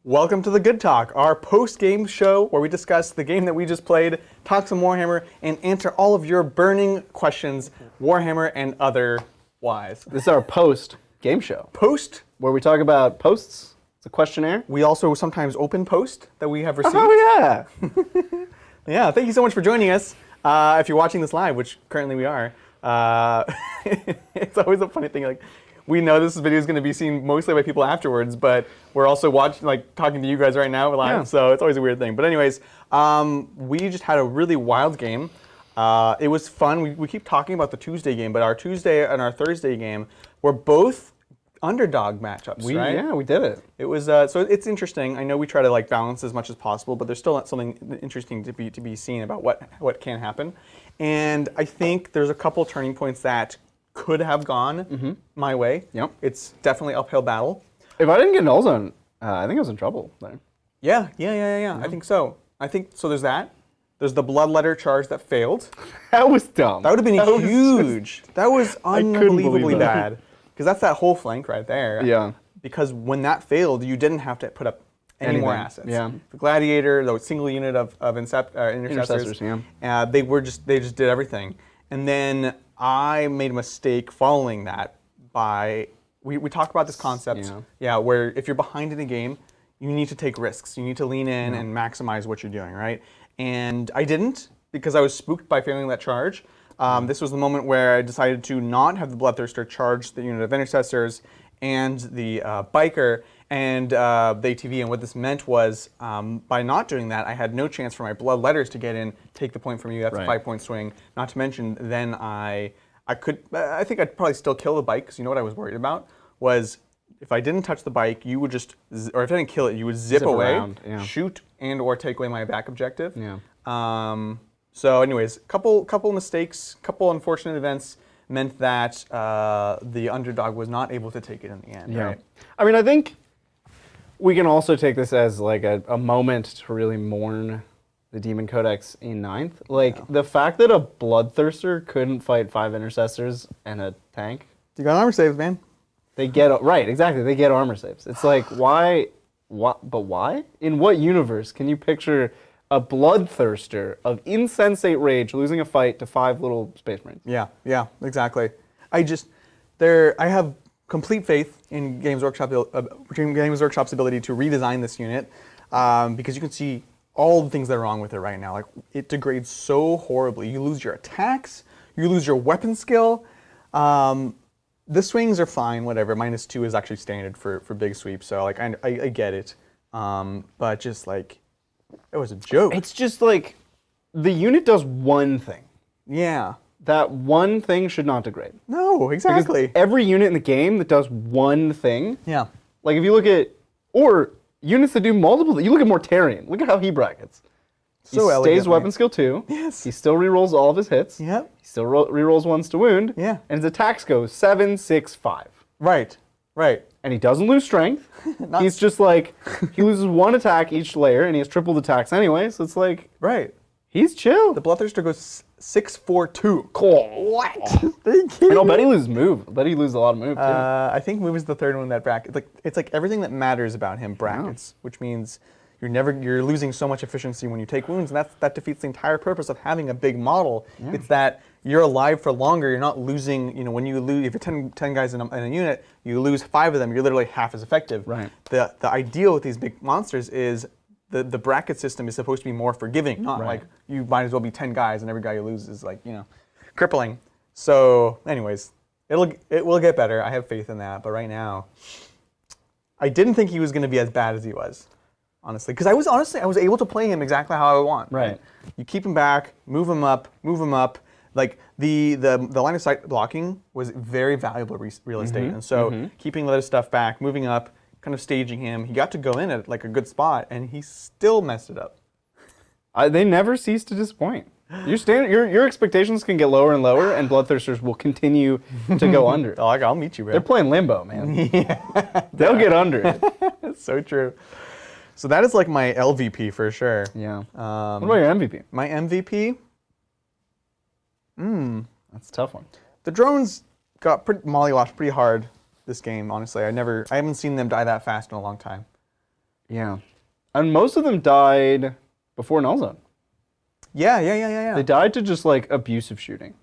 Welcome to the Good Talk, our post-game show where we discuss the game that we just played, talk some Warhammer, and answer all of your burning questions, Warhammer and otherwise. This is our post-game show. Post? Where we talk about posts. It's a questionnaire. We also sometimes open post that we have received. Oh, yeah. Yeah, thank you so much for joining us. If you're watching this live, which currently we are, it's always a funny thing. Like, we know this video is going to be seen mostly by people afterwards, but we're also watching, like, talking to you guys right now live, so it's always a weird thing. But anyways, we just had a really wild game. It was fun. We keep talking about the Tuesday game, but our Tuesday and our Thursday game were both underdog matchups, right? Yeah, we did it. It was so it's interesting. I know we try to like balance as much as possible, but there's still something interesting to be seen about what can happen. And I think there's a couple turning points that could have gone my way. Yep. It's definitely uphill battle. If I didn't get null zone, I think I was in trouble there. Yeah. I think so. There's that. There's the bloodletter charge that failed. That was dumb. That would have been huge. That was unbelievably bad. Because that's that whole flank right there. Yeah. Because when that failed, you didn't have to put up any more assets. Yeah. The Gladiator, the single unit of intercessors, they just did everything. And then I made a mistake following that by, we talk about this concept, where if you're behind in a game, you need to take risks. You need to lean in and maximize what you're doing, right? And I didn't, because I was spooked by failing that charge. This was the moment where I decided to not have the Bloodthirster charge the unit of intercessors and the biker and the ATV. And what this meant was, by not doing that, I had no chance for my bloodletters to get in, take the point from you. That's a 5-point swing. Not to mention, then I think I'd probably still kill the bike, because you know what I was worried about was if I didn't touch the bike, you would just, or if I didn't kill it, you would zip away, around, shoot, and or take away my back objective. Yeah. So anyways, couple mistakes, couple unfortunate events meant that the underdog was not able to take it in the end, right? I mean, I think we can also take this as like a moment to really mourn the Demon Codex in 9th. Like, the fact that a Bloodthirster couldn't fight 5 intercessors and a tank. You got armor saves, man. They get, right, exactly, they get armor saves. It's like, why, but why? In what universe can you picture a Bloodthirster of insensate rage losing a fight to 5 little Space Marines? Yeah, exactly. I have complete faith in Games Workshop's ability to redesign this unit, because you can see all the things that are wrong with it right now. Like, it degrades so horribly. You lose your attacks, you lose your weapon skill. The swings are fine, whatever. -2 is actually standard for big sweeps, so like I get it. But just like, it was a joke. It's just like, the unit does one thing. Yeah. That one thing should not degrade. No, exactly. Because every unit in the game that does one thing. Yeah. Like, if you look at, or units that do multiple, you look at Mortarion. Look at how he brackets. So he stays weapon skill 2. Yes. He still rerolls all of his hits. Yep. He still rerolls ones to wound. Yeah. And his attacks go 7, 6, 5. Right. And he doesn't lose strength. He's just like, he loses 1 attack each layer, and he has tripled attacks anyway, so it's like, he's chill. The Bloodthirster goes 6-4-2. Cool. What? And I'll bet he loses move. I bet he loses a lot of move, too. I think move is the third one that bracket. It's like everything that matters about him brackets, which means you're losing so much efficiency when you take wounds, and that defeats the entire purpose of having a big model. It's that you're alive for longer. You're not losing. You know, when you lose, if you're 10 guys in a unit, you lose 5 of them. You're literally half as effective. Right. The ideal with these big monsters is the bracket system is supposed to be more forgiving, not like you might as well be 10 guys and every guy you lose is like, crippling. So anyways, it will get better. I have faith in that. But right now, I didn't think he was going to be as bad as he was, honestly. Because I was able to play him exactly how I want. Right. You keep him back, move him up. Like the line of sight blocking was very valuable real estate. And so keeping the other stuff back, moving up, kind of staging him. He got to go in at like a good spot, and he still messed it up. They never cease to disappoint. Your expectations can get lower and lower, and Bloodthirsters will continue to go under. I'll meet you, bro. They're playing limbo, man. Yeah. They'll get under it. That's so true. So that is like my LVP for sure. Yeah. What about your MVP? My MVP? That's a tough one. The drones got mollywopped pretty hard this game, honestly. I haven't seen them die that fast in a long time. Yeah. And most of them died before Null Zone. Yeah. They died to just like abusive shooting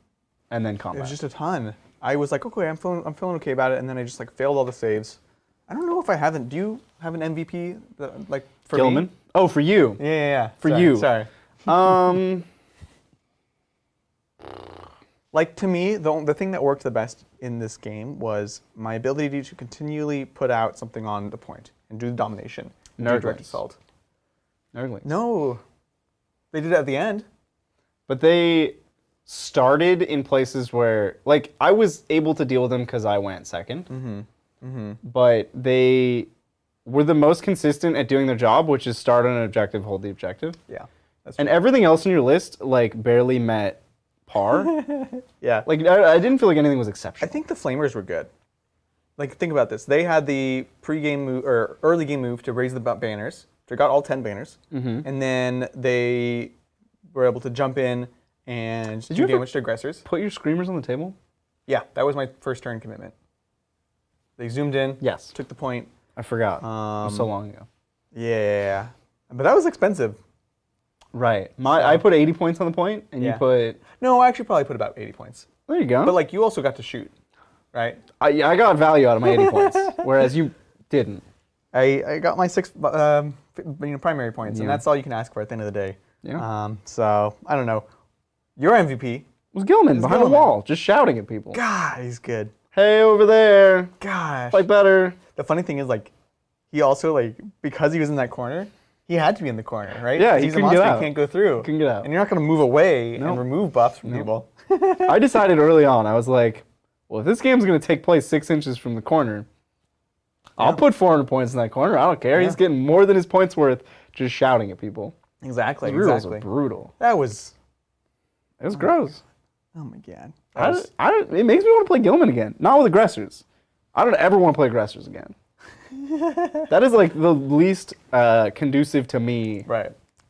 and then It combat. was just a ton. I was like, okay, I'm feeling okay about it, and then I just like failed all the saves. I don't know if I haven't. Do you have an MVP like for Gilman? me? Oh, for you. Yeah. For Sorry, you. Sorry. Like to me, the thing that worked the best in this game was my ability to continually put out something on the point and do the domination. Do direct assault. Nurglings. No, they did it at the end. But they started in places where, like, I was able to deal with them because I went second. But they were the most consistent at doing their job, which is start on an objective, hold the objective. Yeah, that's and everything else in your list, like, barely met par. Yeah. Like, I didn't feel like anything was exceptional. I think the Flamers were good. Like, think about this. They had the pre-game move, or early game move to raise the banners. They got all 10 banners. And then they were able to jump in and do damage to aggressors. Put your screamers on the table? Yeah, that was my first turn commitment. They zoomed in. Yes. Took the point. I forgot. It was so long ago. Yeah. But that was expensive. Right. I put 80 points on the point, and you put... No, I actually probably put about 80 points. There you go. But, like, you also got to shoot, right? I got value out of my 80 points, whereas you didn't. I got my 6 primary points, and that's all you can ask for at the end of the day. Yeah. So, I don't know. Your MVP was Gilman behind the wall, just shouting at people. God, he's good. Hey, over there. Gosh. Fight better. The funny thing is, like, he also, like, because he was in that corner, he had to be in the corner, right? Yeah, he he's a couldn't monster, get out. He can't go through. Couldn't get out. And you're not going to move away and remove buffs from people. I decided early on, I was like, well, if this game's going to take place 6 inches from the corner, I'll put 400 points in that corner. I don't care. He's getting more than his points worth just shouting at people. Exactly. Those rules are brutal. That was... It was gross. Oh my god. It makes me want to play Gilman again. Not with aggressors. I don't ever want to play aggressors again. That is like the least conducive to me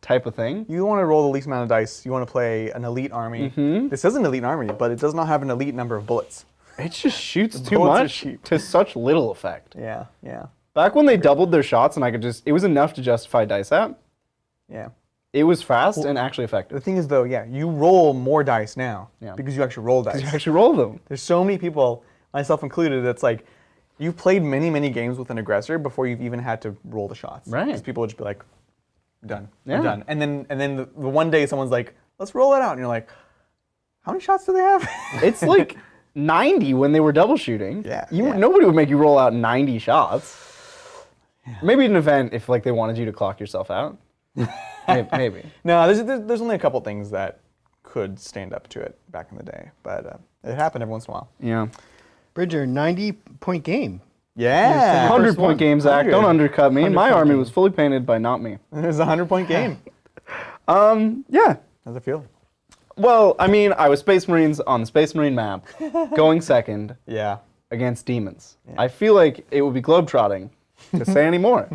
type of thing. You want to roll the least amount of dice. You want to play an elite army. This is an elite army, but it does not have an elite number of bullets. It just shoots too much to such little effect. Yeah. Back when they doubled their shots and it was enough to justify dice at. Yeah. It was fast and actually effective. The thing is, though, you roll more dice now because you actually roll dice. You actually roll them. There's so many people, myself included, that's like, you've played many games with an aggressor before you've even had to roll the shots. Right. Because people would just be like, done. Yeah. Done. And then the one day someone's like, let's roll it out. And you're like, how many shots do they have? It's like 90 when they were double shooting. Yeah. Nobody would make you roll out 90 shots. Yeah. Maybe an event if like they wanted you to clock yourself out. Maybe. No, there's only a couple things that could stand up to it back in the day, but it happened every once in a while. Yeah. Bridger, 90-point game. Yeah. 100-point game, Zach. Don't undercut me. My army was fully painted by not me. It was a 100-point game. Yeah. How's it feel? Well, I mean, I was Space Marines on the Space Marine map, going second against Demons. Yeah. I feel like it would be globetrotting to say any more.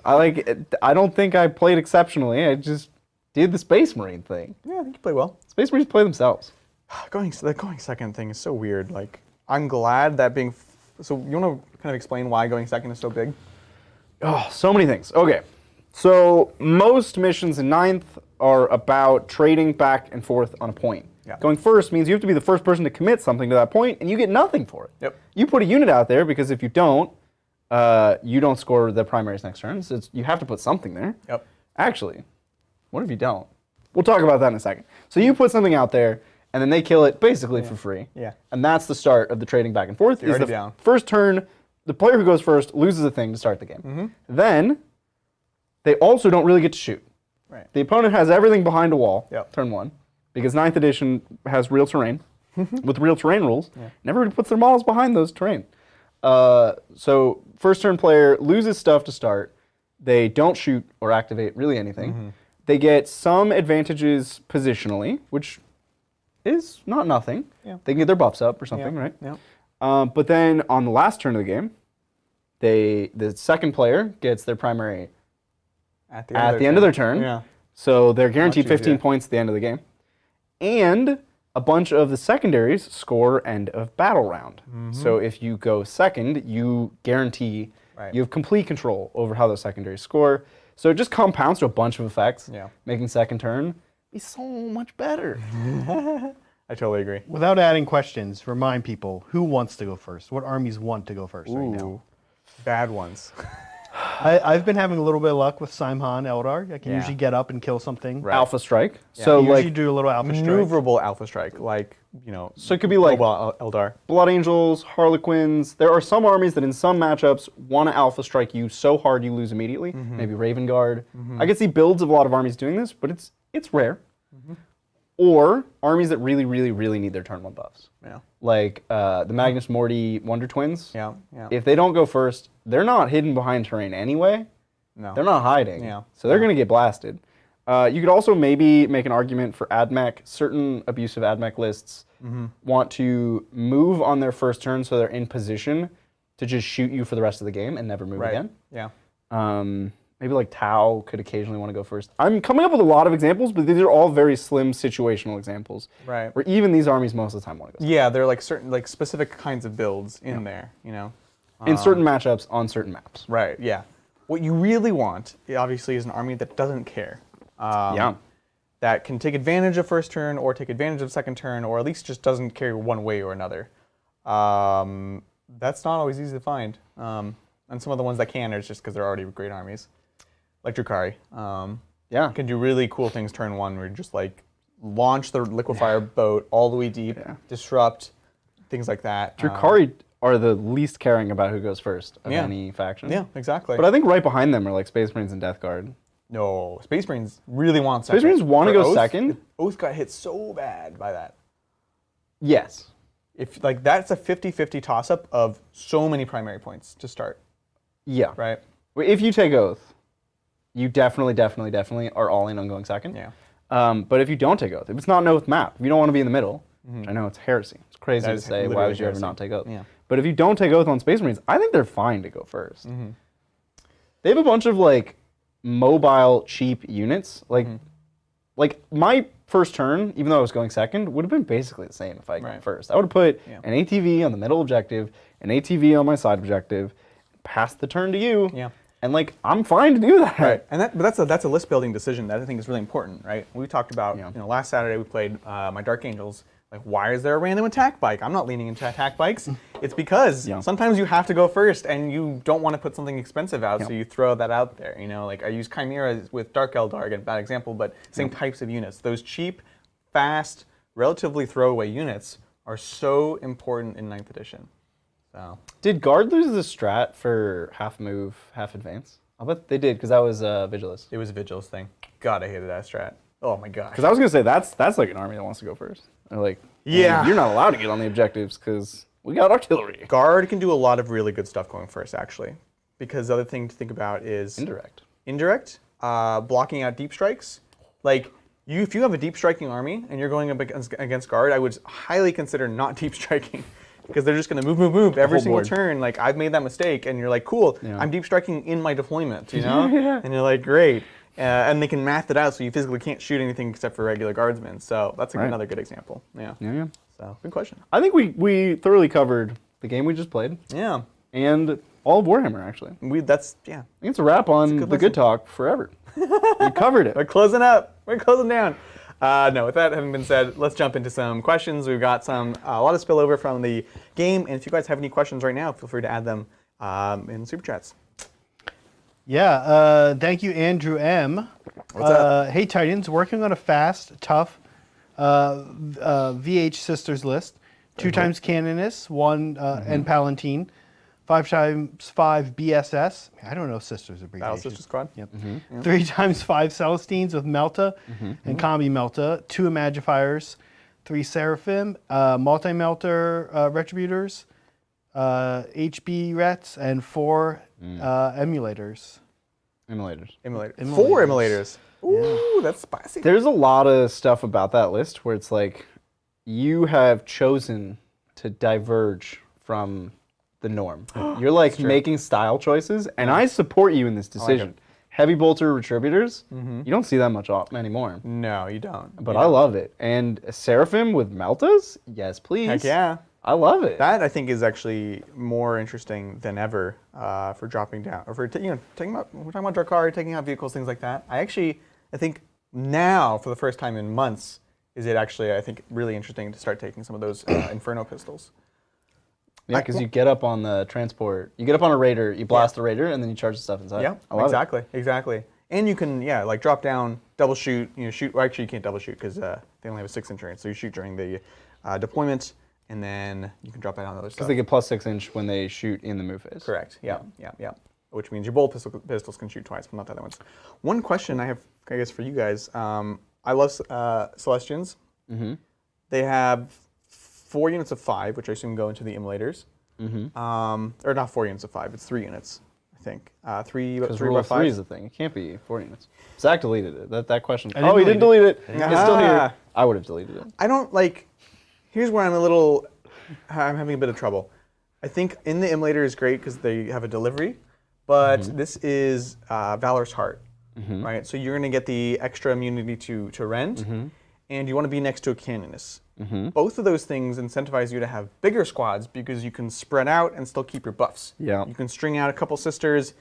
I don't think I played exceptionally. I just did the Space Marine thing. Yeah, I think you played well. Space Marines play themselves. The going second thing is so weird. Like, I'm glad that being... So you want to kind of explain why going second is so big? Oh, so many things. Okay. So most missions in 9th are about trading back and forth on a point. Yeah. Going first means you have to be the first person to commit something to that point, and you get nothing for it. Yep. You put a unit out there because if you don't score the primaries next turn. So you have to put something there. Yep. Actually, what if you don't? We'll talk about that in a second. So you put something out there, and then they kill it basically for free. Yeah. And that's the start of the trading back and forth. You're already down. First turn, the player who goes first loses a thing to start the game. Then they also don't really get to shoot. Right. The opponent has everything behind a wall, Yep. turn 1, because 9th edition has real terrain with real terrain rules, and everybody puts their models behind those terrain. So first turn player loses stuff to start. They don't shoot or activate really anything. They get some advantages positionally, which is not nothing. Yeah. They can get their buffs up or something, right? Yeah. But then on the last turn of the game, the second player gets their primary at the end of their turn. Yeah. So they're guaranteed 15 points at the end of the game. And a bunch of the secondaries score end of battle round. So if you go second, you guarantee Right. You have complete control over how those secondaries score. So it just compounds to a bunch of effects, making second turn be so much better. I totally agree. Without adding questions, remind people who wants to go first. What armies want to go first right now? Bad ones. I've been having a little bit of luck with Simhan Eldar. I can usually get up and kill something. Right. Alpha strike. Yeah. So You usually like do a little alpha strike. Maneuverable alpha strike, like, So it could be like Eldar. Blood Angels, Harlequins. There are some armies that in some matchups want to alpha strike you so hard you lose immediately. Maybe Raven Guard. I could see builds of a lot of armies doing this, but it's rare. Or armies that really, really, really need their turn 1 buffs. Yeah. Like the Magnus Morty Wonder Twins. Yeah. If they don't go first, they're not hidden behind terrain anyway. No. They're not hiding. Yeah. So they're going to get blasted. You could also maybe make an argument for AdMech. Certain abusive AdMech lists want to move on their first turn so they're in position to just shoot you for the rest of the game and never move again. Yeah. Maybe like Tau could occasionally want to go first. I'm coming up with a lot of examples, but these are all very slim situational examples. Right. Where even these armies most of the time want to go. Yeah, they're like certain, like specific kinds of builds in there, In certain matchups on certain maps. Right, yeah. What you really want, obviously, is an army that doesn't care. That can take advantage of first turn or take advantage of second turn, or at least just doesn't care one way or another. That's not always easy to find. And some of the ones that can are just because they're already great armies. Like Drukhari. Can do really cool things turn 1 where you just like launch the liquefier boat all the way deep, disrupt, things like that. Drukhari are the least caring about who goes first of any faction. Yeah, exactly. But I think right behind them are like Space Marines and Death Guard. No, Space Marines really want second. Space Marines want to go Oath, second? Oath got hit so bad by that. Yes. If like that's a 50-50 toss-up of so many primary points to start. Yeah. Right? If you take Oath, you definitely are all in on going second. Yeah. But if you don't take Oath, if it's not an Oath map, if you don't want to be in the middle, which I know it's heresy. It's crazy to say, why would you ever not take Oath? Yeah. But if you don't take Oath on Space Marines, I think they're fine to go first. They have a bunch of like mobile, cheap units. Like my first turn, even though I was going second, would have been basically the same if I had gone first. I would have put an ATV on the middle objective, an ATV on my side objective, passed the turn to you. Yeah. And like, I'm fine to do that. Right, and that's a list building decision that I think is really important, right? We talked about, last Saturday we played my Dark Angels. Like, why is there a random attack bike? I'm not leaning into attack bikes. It's because sometimes you have to go first, and you don't want to put something expensive out, so you throw that out there. Like I use Chimeras with Dark Eldar, again, bad example, but same types of units. Those cheap, fast, relatively throwaway units are so important in 9th edition. So. Did Guard lose the strat for half move, half advance? I'll bet they did, because that was Vigilus. It was a Vigilus thing. God, I hated that strat. Oh my god. Because I was gonna say that's like an army that wants to go first. They're like, yeah, you're not allowed to get on the objectives because we got artillery. Guard can do a lot of really good stuff going first, actually, because the other thing to think about is indirect, blocking out deep strikes. Like if you have a deep striking army and you're going up against Guard, I would highly consider not deep striking. Because they're just going to move every single turn. Like, I've made that mistake, and you're like, cool, I'm deep striking in my deployment, And you're like, great. And they can math it out so you physically can't shoot anything except for regular guardsmen. So that's another good example. Yeah. So, good question. I think we thoroughly covered the game we just played. Yeah. And all of Warhammer, actually. I think it's a wrap on the good talk forever. We covered it. We're closing up. We're closing down. No, with that having been said, let's jump into some questions. We've got a lot of spillover from the game, and if you guys have any questions right now, feel free to add them in Super Chats. Yeah, thank you, Andrew M. What's up? Hey, Titans, working on a fast, tough VH Sisters list. 2 times Canoness, 1 and Palatine, 5x5 BSS. I don't know Sisters abbreviation. Battle Sister Squad. Yep. 3 times 5 Celestines with Melta and Combi Melta, 2 Imagifiers, 3 Seraphim, multi-melter Retributors, HB Rets, and 4 emulators. Emulators. 4 emulators. Ooh, that's spicy. There's a lot of stuff about that list where it's like, you have chosen to diverge from the norm. You're like making style choices, and I support you in this decision. Heavy bolter retributors, you don't see that much anymore. No, you don't. But I love it. And Seraphim with Meltas? Yes, please. Heck yeah. I love it. That I think is actually more interesting than ever for dropping down, or for taking out. We're talking about Drakkari, taking out vehicles, things like that. I think now for the first time in months, is it actually I think really interesting to start taking some of those Inferno pistols. Yeah, because you get up on the transport, you get up on a raider, you blast the raider, and then you charge the stuff inside. Yeah, exactly. And you can like drop down, double shoot. Shoot. Well, actually, you can't double shoot because they only have a 6-inch range. So you shoot during the deployment. And then you can drop it on other stuff. Because they get plus 6-inch when they shoot in the move phase. Correct. Yeah. Which means your bolt pistols can shoot twice, but not the other ones. One question I have, I guess, for you guys. I love Celestians. Mm-hmm. They have 4 units of 5, which I assume go into the immolators. Mm-hmm. Or not 4 units of 5. It's 3 units, I think. 3 Because rule rule of 5 3 is the thing. It can't be 4 units. Zach deleted it. That question. He didn't delete it. It's Ah. still here. I would have deleted it. I don't Here's where I'm having a bit of trouble. I think in the immolator is great because they have a delivery, but this is Valor's Heart, right? So you're going to get the extra immunity to rend, and you want to be next to a Canonist. Both of those things incentivize you to have bigger squads because you can spread out and still keep your buffs. Yeah. You can string out a couple sisters,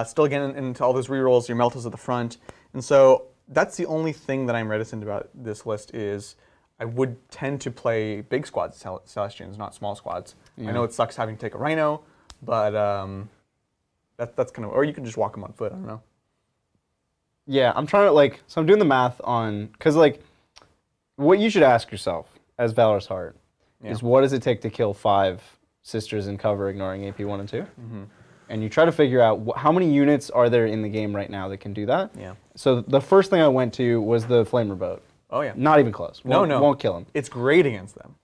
still get into all those rerolls, your Meltas at the front, and so that's the only thing that I'm reticent about this list is I would tend to play big squads, Celestians, not small squads. Yeah. I know it sucks having to take a Rhino, but that's kind of, or you can just walk them on foot, I don't know. Yeah, I'm trying to so I'm doing the math on, because what you should ask yourself as Valor's Heart is what does it take to kill 5 sisters in cover ignoring AP 1 and 2? And you try to figure out how many units are there in the game right now that can do that. Yeah. So the first thing I went to was the Flamer Boat. Oh, yeah. Not even close. Won't kill him. It's great against them.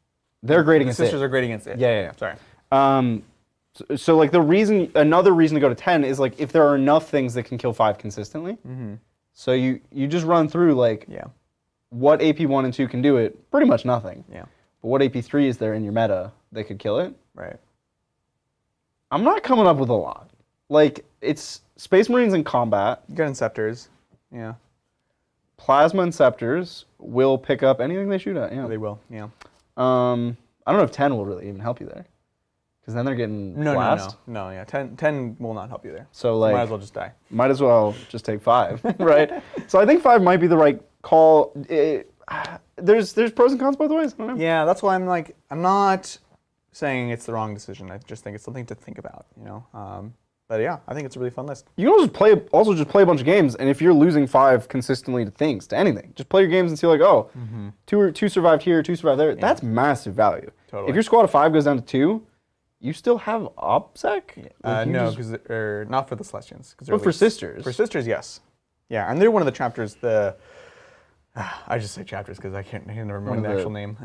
They're great against it. The sisters are great against it. Yeah. Sorry. So another reason to go to 10 is if there are enough things that can kill 5 consistently. So you just run through what AP 1 and 2 can do it, pretty much nothing. Yeah. But what AP 3 is there in your meta that could kill it? Right. I'm not coming up with a lot. It's Space Marines in combat. You got Inceptors. Yeah. Plasma Inceptors will pick up anything they shoot at. Yeah, they will. Yeah. I don't know if 10 will really even help you there, because then they're getting blast. No. Yeah. 10 will not help you there. So might as well just die. Might as well just take 5, right? So I think 5 might be the right call. There's pros and cons both ways. I don't know. Yeah, that's why I'm not saying it's the wrong decision. I just think it's something to think about. But yeah, I think it's a really fun list. You can also just play a bunch of games, and if you're losing 5 consistently to anything, just play your games and see two survived here, 2 survived there. Yeah. That's massive value. Totally. If your squad of 5 goes down to 2, you still have OPSEC? No, because not for the Celestians. But for sisters. For sisters, yes. Yeah, and they're one of the chapters. I just say chapters because I can't remember the actual name.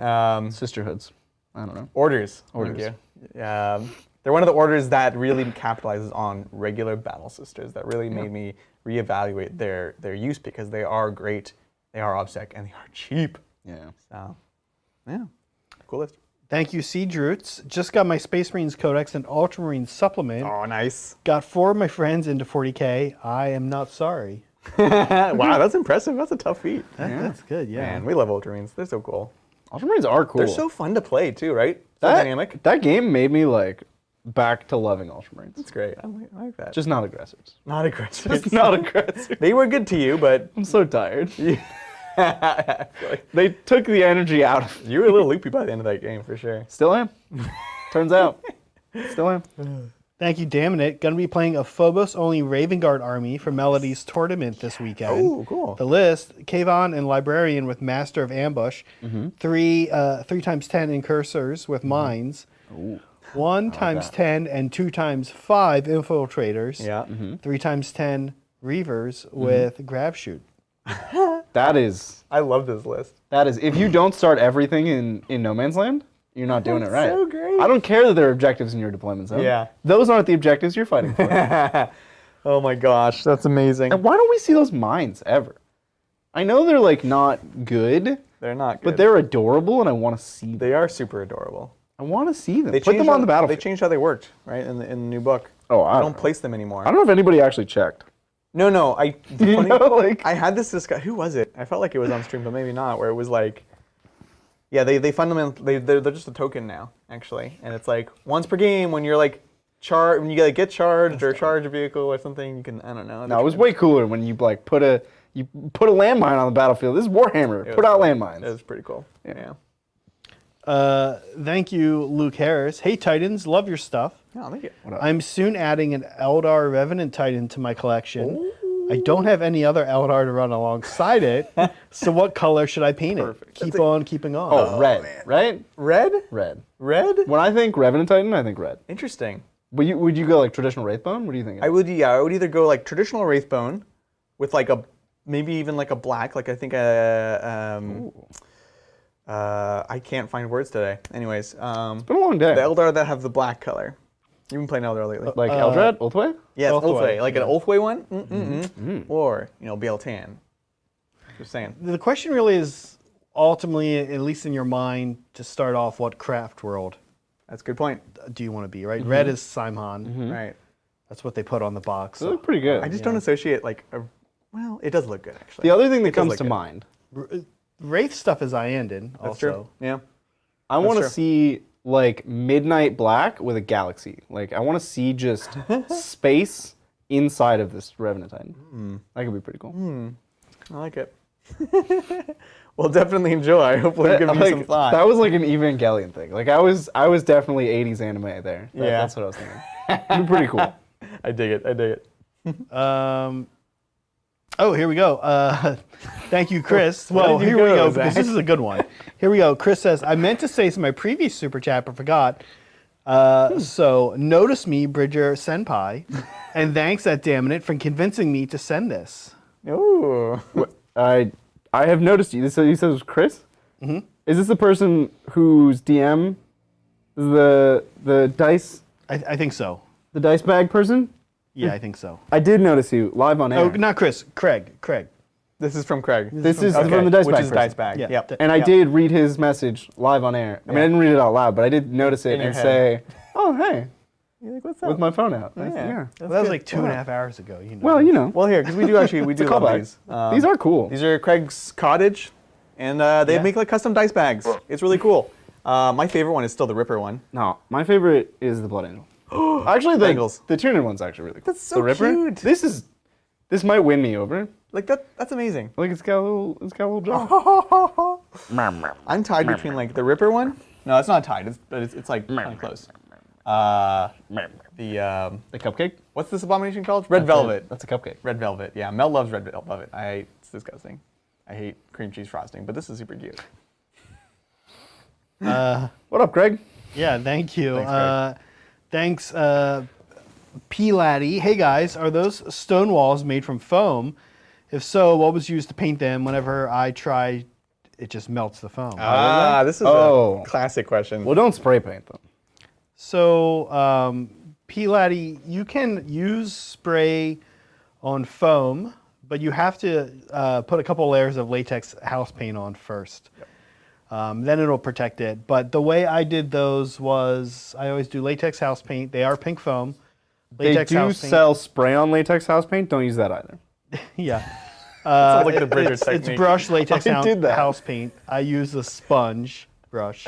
Sisterhoods. I don't know. Orders. Yeah. They're one of the orders that really capitalizes on regular battle sisters. That really made me reevaluate their use because they are great, they are OBSEC, and they are cheap. Yeah. So, yeah, cool list. Thank you, Siege Roots. Just got my Space Marines Codex and Ultramarine supplement. Oh, nice. Got 4 of my friends into 40K. I am not sorry. Wow, that's impressive. That's a tough feat. That's good, yeah. Man, we love Ultramarines. They're so cool. Ultramarines are cool. They're so fun to play, too, right? So dynamic. That game made me back to loving Ultramarines. That's great. I like that. Just not aggressors. Not aggressors. Just not aggressors. They were good to you, but I'm so tired. They took the energy out of me. You were a little loopy by the end of that game, for sure. Still am. Turns out. Still am. Thank you, Daemon. Gonna be playing a Phobos-only Raven Guard army for Melody's tournament this weekend. Oh, cool. The list, Kayvon and Librarian with Master of Ambush, 3 times 10 incursors with mines, Ooh. 1 times 10 and 2 times 5 infiltrators, Yeah. 3 times 10 reavers with grab shoot. That is, I love this list. if you don't start everything in No Man's Land, you're not doing it right. So great. I don't care that there are objectives in your deployment zone. Yeah. Those aren't the objectives you're fighting for. Oh my gosh, that's amazing. And why don't we see those mines ever? I know they're not good. They're not good. But they're adorable and I want to see them. They are super adorable. I want to see them. Put them on the battlefield. They changed how they worked, right, in the new book. Oh, I don't place them anymore. I don't know if anybody actually checked. No. You know, I had this discussion. Who was it? I felt like it was on stream, but maybe not. Where it was Yeah, they fundamentally they're just a token now, actually, and it's like once per game when you're like when you like get charged or charge a vehicle or something, you can I don't know. No, it was way cooler when you like put a landmine on the battlefield. This is Warhammer. Put out landmines. It was pretty cool. Yeah. Thank you, Luke Harris. Hey, Titans, love your stuff. Oh, thank you. I'm soon adding an Eldar Revenant Titan to my collection. Ooh. I don't have any other Eldar to run alongside it, so what color should I paint it? Keep on keeping on. Oh, red, man. Right? Red? Red. Red? When I think Revenant Titan, I think red. Interesting. Would you go like traditional Wraithbone? What do you think? I would either go like traditional Wraithbone with like maybe even like a black, like I think I can't find words today. Anyways, it's been a long day. The Eldar that have the black color. You've been playing Eldar lately. Like Eldrad? Ulthwé? Yes, Ulthwé. Like an Ulthwé one? Or, Biel-Tan. Just saying. The question really is ultimately, at least in your mind, to start off, what Craftworld that's a good point. do you want to be, right? Red is Simon. Right. That's what they put on the box. They look pretty good. I just don't associate like well, it does look good actually. The other thing that comes to mind. Wraith stuff is Iandin also. That's true. Yeah. I want to see like midnight black with a galaxy. Like I want to see just space inside of this Revenant Titan. That could be pretty cool. I like it. Well, definitely enjoy. Hopefully, give you some thought. That was like an Evangelion thing. Like I was definitely 80s anime there. That's what I was thinking. It'd be pretty cool. I dig it. Oh, here we go. Thank you, Chris. Well, here we go, because this is a good one. Here we go. Chris says, I meant to say this in my previous super chat, but forgot. So, notice me, Bridger Senpai, and thanks at Daemons for convincing me to send this. Ooh. I have noticed you. So you said it was Chris? Mm-hmm. Is this the person whose DM is the dice? I think so. The dice bag person? Yeah, I think so. I did notice you live on air. Oh, not Chris. Craig. This is from Craig. This is from the dice bag. Which is person. dice bag. Yeah. Yep. And I did read his message live on air. I mean, I didn't read it out loud, but I did notice it and say, "Oh, hey," You're like, what's up? with my phone out. Yeah. Well, that was like 2.5 hours ago. You know. Well, you know. Well, here, because we do love these. These are cool. These are Craig's cottage, and they make like custom dice bags. It's really cool. My favorite one is still the Ripper one. No, my favorite is the Blood Angel. Actually, the Tyranid one's actually really cool. That's so the Ripper, cute. This might win me over. Like that's amazing. Like it's got a little jaw. I'm tied between like the Ripper one. No, it's not tied. It's like kind of close. The cupcake. What's this abomination called? Red Velvet. That's a cupcake. Red Velvet. Yeah, Mel loves Red Velvet. It's disgusting. I hate cream cheese frosting, but this is super cute. What up, Greg? Yeah, thank you. Thanks, Thanks, P. Laddie. Hey guys, are those stone walls made from foam? If so, what was used to paint them? Whenever I try, it just melts the foam. This is a classic question. Well, don't spray paint them. So, P. Laddie, you can use spray on foam, but you have to put a couple layers of latex house paint on first. Yep. Then it'll protect it. But the way I did those was I always do latex house paint. They are pink foam. Latex they do house paint. sell spray-on latex house paint. Don't use that either. Yeah. Like the Bridger it's technique. brush latex house paint. I use a sponge brush.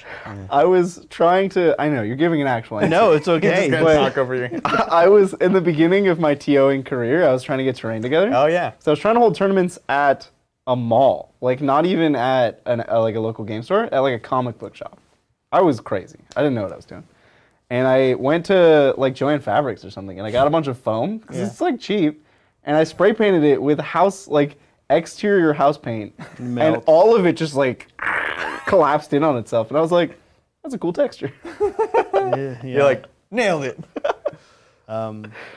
I was trying to. I know you're giving an actual answer. No, it's okay. He's just gonna talk over you. I was in the beginning of my TOing career. I was trying to get terrain together. Oh yeah. So I was trying to hold tournaments at a mall, like not even at like a local game store, at like a comic book shop. I was crazy. I didn't know what I was doing. And I went to like Joann Fabrics or something, and I got a bunch of foam because it's like cheap, and I spray painted it with exterior house paint, and all of it just like collapsed in on itself. And I was like, "That's a cool texture." Yeah. You're like, nailed it.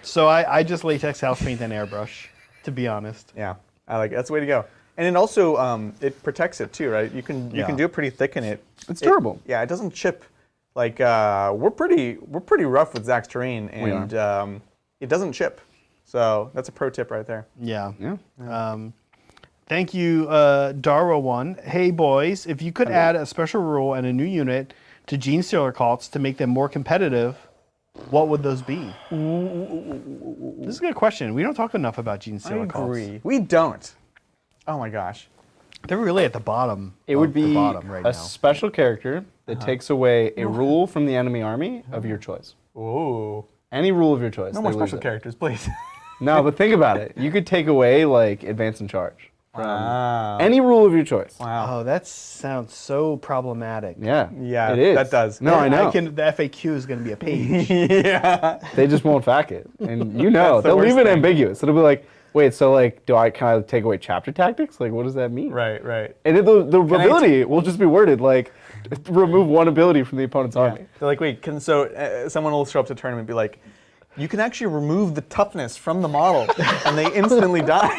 So I just latex house paint and airbrush, to be honest. Yeah, I like it. That's the way to go. And it also it protects it too, right? You can do it pretty thick in it. It's durable. It doesn't chip. Like we're pretty rough with Zach's terrain, and it doesn't chip. So that's a pro tip right there. Yeah. Thank you, Darwa1. Hey boys, if you could add a special rule and a new unit to Gene Stealer cults to make them more competitive, what would those be? This is a good question. We don't talk enough about Gene Stealer cults. We don't. Oh my gosh. They're really at the bottom. It would be right a now. special character that takes away a rule from the enemy army of your choice. Ooh. Any rule of your choice. No more they lose special it. characters, please. No, but think about it. You could take away like advance and charge. Wow. Any rule of your choice. Wow. Oh, that sounds so problematic. Yeah. Yeah, it is. that does. No, I know. The FAQ is going to be a page. Yeah. They just won't fact it, and you know That's the they'll worst leave it thing. ambiguous. It'll be like, wait, so like, can I take away chapter tactics? Like, what does that mean? Right, right. And the I ability will just be worded like, remove one ability from the opponent's army. They're like, wait, someone will show up to the tournament and be like, you can actually remove the toughness from the model, and they instantly die.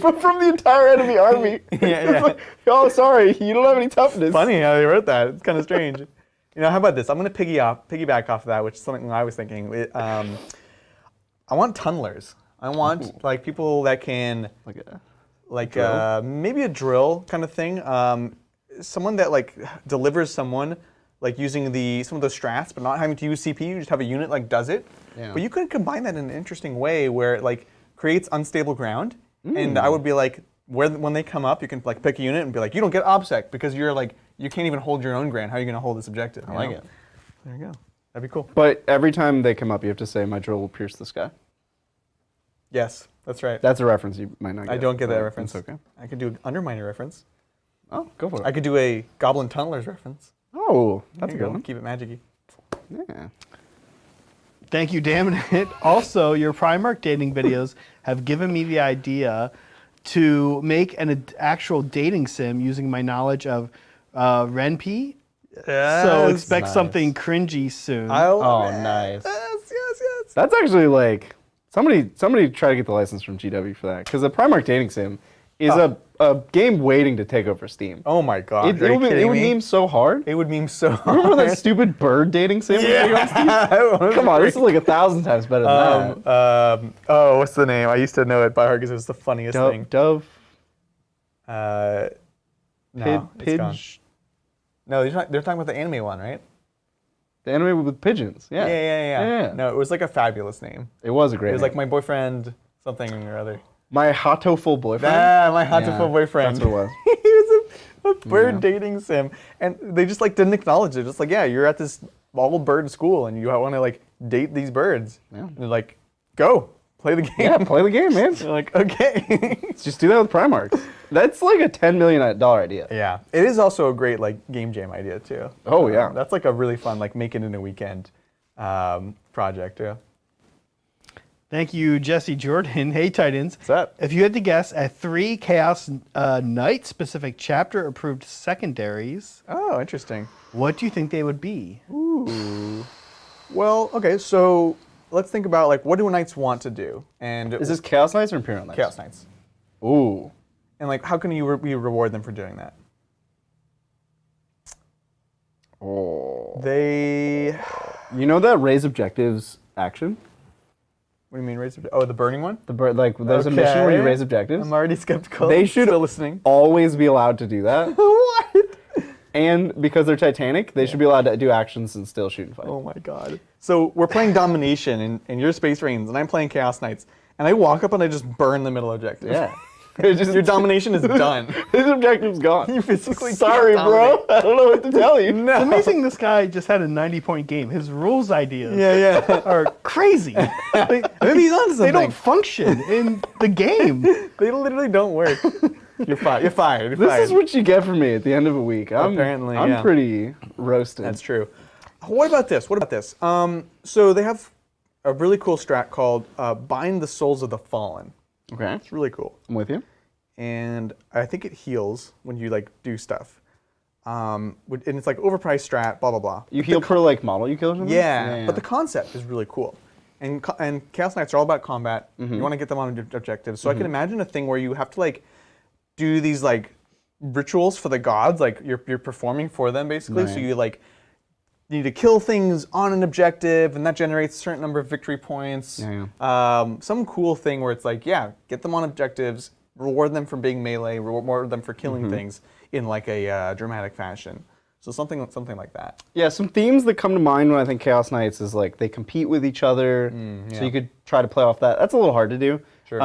But from the entire enemy army. Yeah. Like, oh, sorry, you don't have any toughness. Funny how they wrote that. It's kind of strange. You know, how about this? I'm going to piggyback off of that, which is something I was thinking. I want tunnelers. I want like people that can maybe a drill kind of thing. Someone that like delivers someone like using some of the strats, but not having to use CPU. You just have a unit like does it. Yeah. But you could combine that in an interesting way where it like creates unstable ground. And I would be like, when they come up, you can like pick a unit and be like, you don't get OBSEC because you're like, you can't even hold your own ground. How are you going to hold this objective? I like it. There you go. That'd be cool. But every time they come up, you have to say, my drill will pierce the sky. Yes, that's right. That's a reference you might not get. I don't get that but reference. It's okay. I could do an Underminer reference. Oh, go for it. I could do a Goblin Tunnelers reference. Oh, that's There a you good one. Keep it magic-y. Yeah. Thank you, damn it. Also, your Primarch dating videos have given me the idea to make an actual dating sim using my knowledge of Ren'Py. So expect Nice. something cringy soon. Oh, nice. Yes. That's actually like somebody try to get the license from GW for that because the Primarch dating sim is a game waiting to take over Steam. Oh my god. It would meme so hard. It would meme so hard. Remember that stupid bird dating sim? Come on, this is like 1,000 times better than that. Oh, what's the name? I used to know it by heart because it was the funniest thing. Dove. No, it's gone. Pidge. No, they're talking about the anime one, right? The anime with pigeons. Yeah. Yeah. No, it was like a fabulous name. It was a great. It was name. like my boyfriend something or other. My Hatoful boyfriend. My Hatoful boyfriend. That's what it was. He was a bird dating sim, and they just like didn't acknowledge it. Just like, yeah, you're at this all bird school, and you want to like date these birds. Yeah. And they're like, go play the game. Yeah, play the game, man. You're like, okay. Just do that with Primarchs. That's like a $10 million idea. Yeah, it is also a great like game jam idea too. Oh, yeah. That's like a really fun like make it in a weekend project. Yeah. Thank you, Jesse Jordan. Hey, Titans. What's up? If you had to guess at 3 Chaos Knight specific chapter approved secondaries, Oh, interesting. what do you think they would be? Ooh. Well, okay, so let's think about like what do knights want to do, and Is this Chaos Knights or Imperial Knights? Chaos Knights, Ooh. and like how can you reward them for doing that? Oh. They. You know that raise objectives action? What do you mean raise? Oh, the burning one. There's a mission where you Okay. raise objectives. I'm already skeptical. They should still listening. always be allowed to do that. What? And because they're Titanic, they should be allowed to do actions and still shoot and fight. Oh my god. So we're playing Domination and you're Space Marines and I'm playing Chaos Knights and I walk up and I just burn the middle objective. Yeah. Your domination is done. His objective's gone. You physically Sorry, can't bro. dominate. I don't know what to tell you. It's amazing this guy just had a 90-point game. His rules ideas Yeah. are crazy. Maybe he's on to They something. don't function in the game. They literally don't work. You're fired. You're fired. This is what you get from me at the end of a week. Apparently, I'm yeah. pretty roasted. That's true. What about this? So they have a really cool strat called Bind the Souls of the Fallen. Okay. It's really cool. I'm with you. And I think it heals when you like do stuff. And it's like overpriced strat, blah, blah, blah. You heal per like model you kill or something? Yeah, but the concept is really cool. And Chaos Knights are all about combat. You want to get them on objectives. So I can imagine a thing where you have to like do these like rituals for the gods, like you're performing for them basically. So Right. you like need to kill things on an objective, and that generates a certain number of victory points. Some cool thing where it's like, yeah, get them on objectives, reward them for being melee, reward them for killing things in like a dramatic fashion. So something like that. Yeah, some themes that come to mind when I think Chaos Knights is like they compete with each other. yeah. So you could try to play off that. That's a little hard to do. Sure.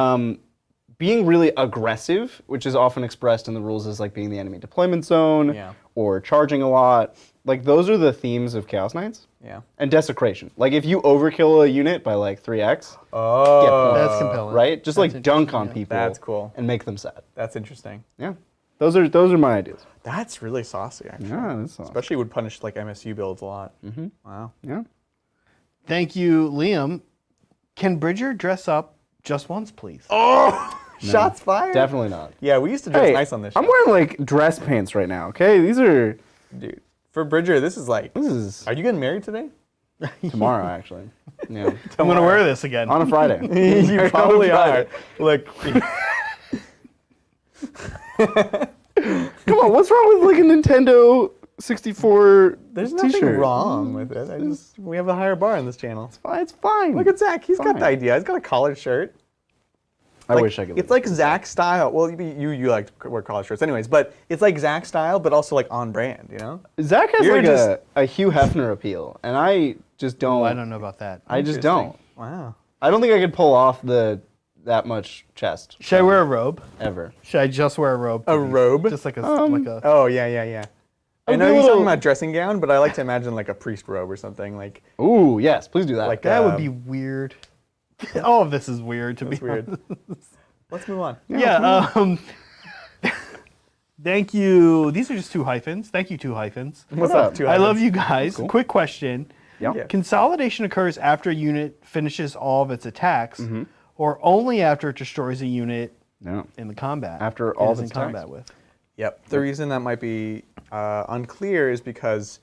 being really aggressive, which is often expressed in the rules as like being the enemy deployment zone or charging a lot. Like those are the themes of Chaos Knights. Yeah. And desecration. Like if you overkill a unit by like 3x, That's compelling. right? Just like dunk on people. That's cool. And make them sad. That's interesting. Yeah. Those are my ideas. That's really saucy, actually. Yeah, that's saucy. Especially would punish like MSU builds a lot. Mm-hmm. Wow. Yeah. Thank you, Liam. Can Bridger dress up just once, please? Oh! No, shots fired? Definitely not. Yeah, we used to dress nice on this show. I'm wearing like dress pants right now, okay? These are... Dude, for Bridger, this is like... This is... Are you getting married today? Tomorrow, actually. Yeah. I'm going to wear this again. On a Friday. You probably are. Look. Come on, what's wrong with like a Nintendo 64 There's t-shirt? nothing wrong with it. We have a higher bar on this channel. It's fine. Look at Zach. He's got the idea. He's got a collared shirt. I wish I could. It's like Zach style. Well, you like to wear collared shirts anyways, but it's like Zach style, but also like on brand, you know? Zach has like a Hugh Hefner appeal, and I just don't. Oh, I don't know about that. I just don't. Wow. I don't think I could pull off that much chest. Should I wear a robe? Ever. Should I just wear a robe? A robe? Just like a... Oh, yeah. I know you're talking about dressing gown, but I like to imagine like a priest robe or something. Like. Ooh, yes, please do that. Like that would be weird. All of this is weird to be weird. Let's move on. Yeah. Thank you. These are just 2 hyphens. Thank you, 2 hyphens. What's up? 2 I hyphens? love you guys. Cool. Quick question. Yeah. Consolidation occurs after a unit finishes all of its attacks, or only after it destroys a unit in the combat. After all of in its combat attacks. with. Yep. The reason that might be unclear is because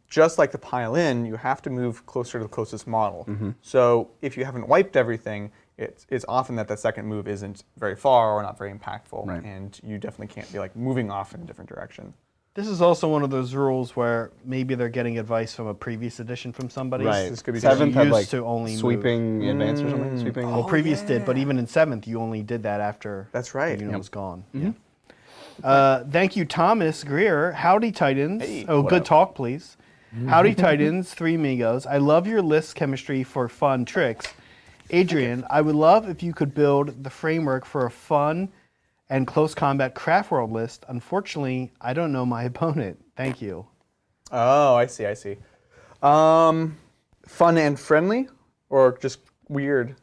just like the pile in, you have to move closer to the closest model. So if you haven't wiped everything, it's often that second move isn't very far or not very impactful, and you definitely can't be like moving off in a different direction. This is also one of those rules where maybe they're getting advice from a previous edition from somebody. Right. This could be 7th had used like to only sweeping advance or something. Sweeping. Well, previous did, but even in 7th, you only did that after That's right. the unit was gone. Thank you, Thomas Greer. Howdy, Titans. Hey, good up? talk, please. Howdy, Titans. 3 amigos. I love your list chemistry for fun tricks. Adrian, I would love if you could build the framework for a fun and close combat Craftworld list. Unfortunately, I don't know my opponent. Thank you. Oh, I see. Fun and friendly, or just weird,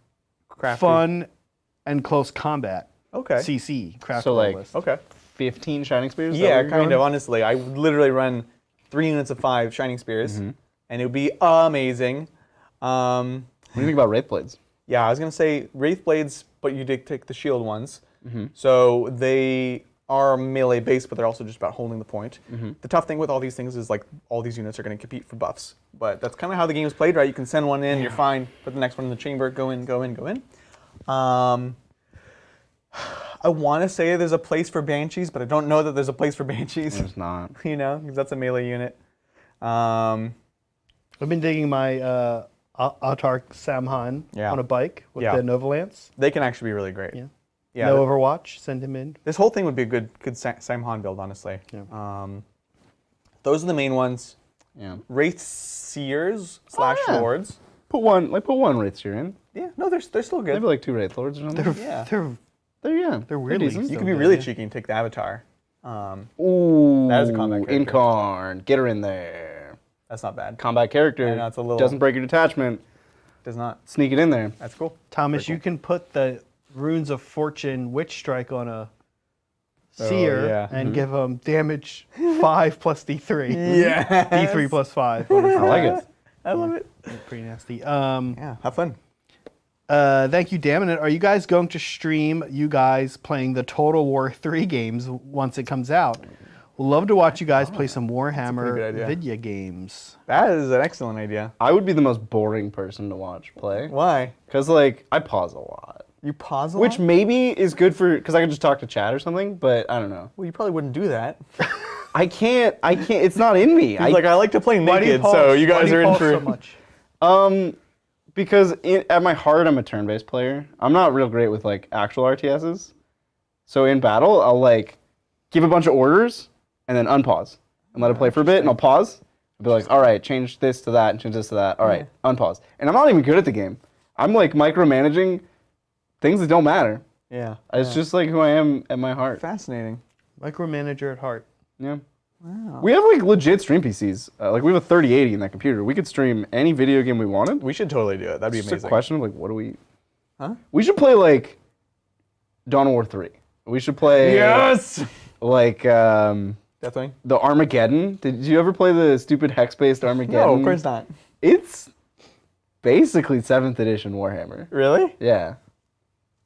crafty? Fun and close combat. Okay. CC, Craftworld So like list. 15 Shining Spears? Yeah, kind of. Honestly, I would literally run 3 units of 5 Shining Spears, and it would be amazing. What do you think about Wraith Blades? Yeah, I was gonna say Wraith Blades, but you did take the shield ones. So they are melee based, but they're also just about holding the point. The tough thing with all these things is like all these units are gonna compete for buffs. But that's kind of how the game is played, right? You can send one in, you're fine. Put the next one in the chamber, go in. I want to say there's a place for Banshees, but I don't know that there's a place for Banshees. There's not. You know, because that's a melee unit. I've been digging my Autark Samhan on a bike with the Nova Lance. They can actually be really great. Yeah. No Overwatch, send him in. This whole thing would be a good Samhan build, honestly. Yeah. Those are the main ones. Yeah. Wraith Seers / Lords. Put one Wraith Seer in. Yeah, no, they're still good. Maybe like 2 Wraith Lords or something. They're really You could be really cheeky and take the Avatar. Ooh. That is a combat character. Incarn. Get her in there. That's not bad. Combat character. Yeah, no, it's a little- Doesn't break your detachment. Does not. Sneak it in there. That's cool. Thomas, you can put the Runes of Fortune Witch Strike on a Seer and give him damage 5 plus D3. Yeah. D3 plus 5. I like it. I love it. Pretty nasty. Yeah, have fun. Thank you, Daemon. Are you guys going to stream you guys playing the Total War 3 games once it comes out? We'd love to watch you guys play some Warhammer video games. That is an excellent idea. I would be the most boring person to watch play. Why? Because, like, I pause a lot. You pause a lot? Which maybe is good for, because I can just talk to chat or something, but I don't know. Well, you probably wouldn't do that. I can't, it's not in me. I like to play naked, so you guys are in for... so much? Because at my heart, I'm a turn-based player. I'm not real great with, like, actual RTSs. So in battle, I'll, like, give a bunch of orders and then unpause and let it play for a bit, and I'll pause. I'll be like, all right, change this to that and change this to that. All right, unpause. And I'm not even good at the game. I'm, like, micromanaging things that don't matter. Yeah. It's just like who I am at my heart. Fascinating. Micromanager at heart. Yeah. Wow. We have like legit stream PCs. Like we have a 3080 in that computer. We could stream any video game we wanted. We should totally do it. That'd be It's amazing. just a question of like, what do we? Huh? We should play like Dawn of War 3. We should play like Deathwing? the Armageddon. Did you ever play the stupid hex-based Armageddon? No, of course not. It's basically 7th edition Warhammer. Really? Yeah.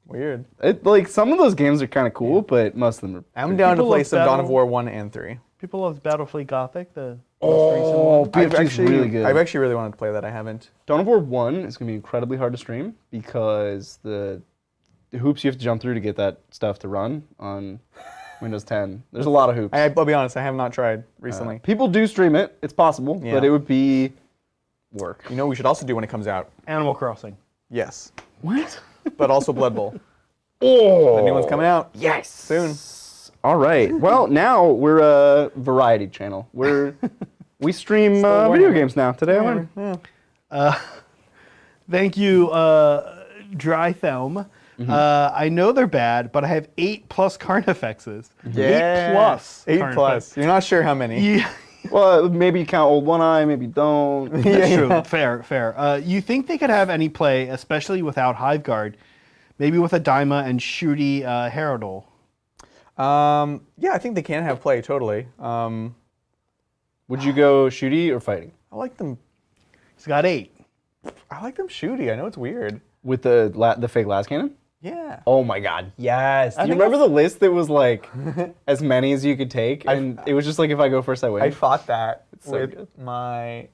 Weird. Like some of those games are kind of cool, but most of them are. I'm down to People play love some Dawn of Battle- War 1 and 3. People love Battlefleet Gothic, the most recent one. BFG is really good. I've actually really wanted to play that. I haven't. Dawn of War 1 is going to be incredibly hard to stream because the hoops you have to jump through to get that stuff to run on Windows 10. There's a lot of hoops. I'll be honest, I have not tried recently. People do stream it. It's possible, Yeah. but it would be work. You know what we should also do when it comes out? Animal Crossing. Yes. What? But also Blood Bowl. Oh! The new one's coming out. Yes. Soon. All right. Well, now we're a variety channel. We stream video games now. Today I learned. Yeah. Thank you, Dry Thelm. I know they're bad, but I have 8+ Carnifexes. 8+. 8+. You're not sure how many. Yeah. Well, maybe you count Old One Eye, maybe don't. That's true. Fair. You think they could have any play, especially without Hive Guard, maybe with a Daima and Shooty Heraldol? Yeah, I think they can have play, totally. Would you go shooty or fighting? I like them. He's got 8. I like them shooty. I know it's weird. With the fake las cannon? Yeah. Oh my god, yes. Do you think remember the list that was like as many as you could take? And it was just like if I go first, I win. I fought that so with good. my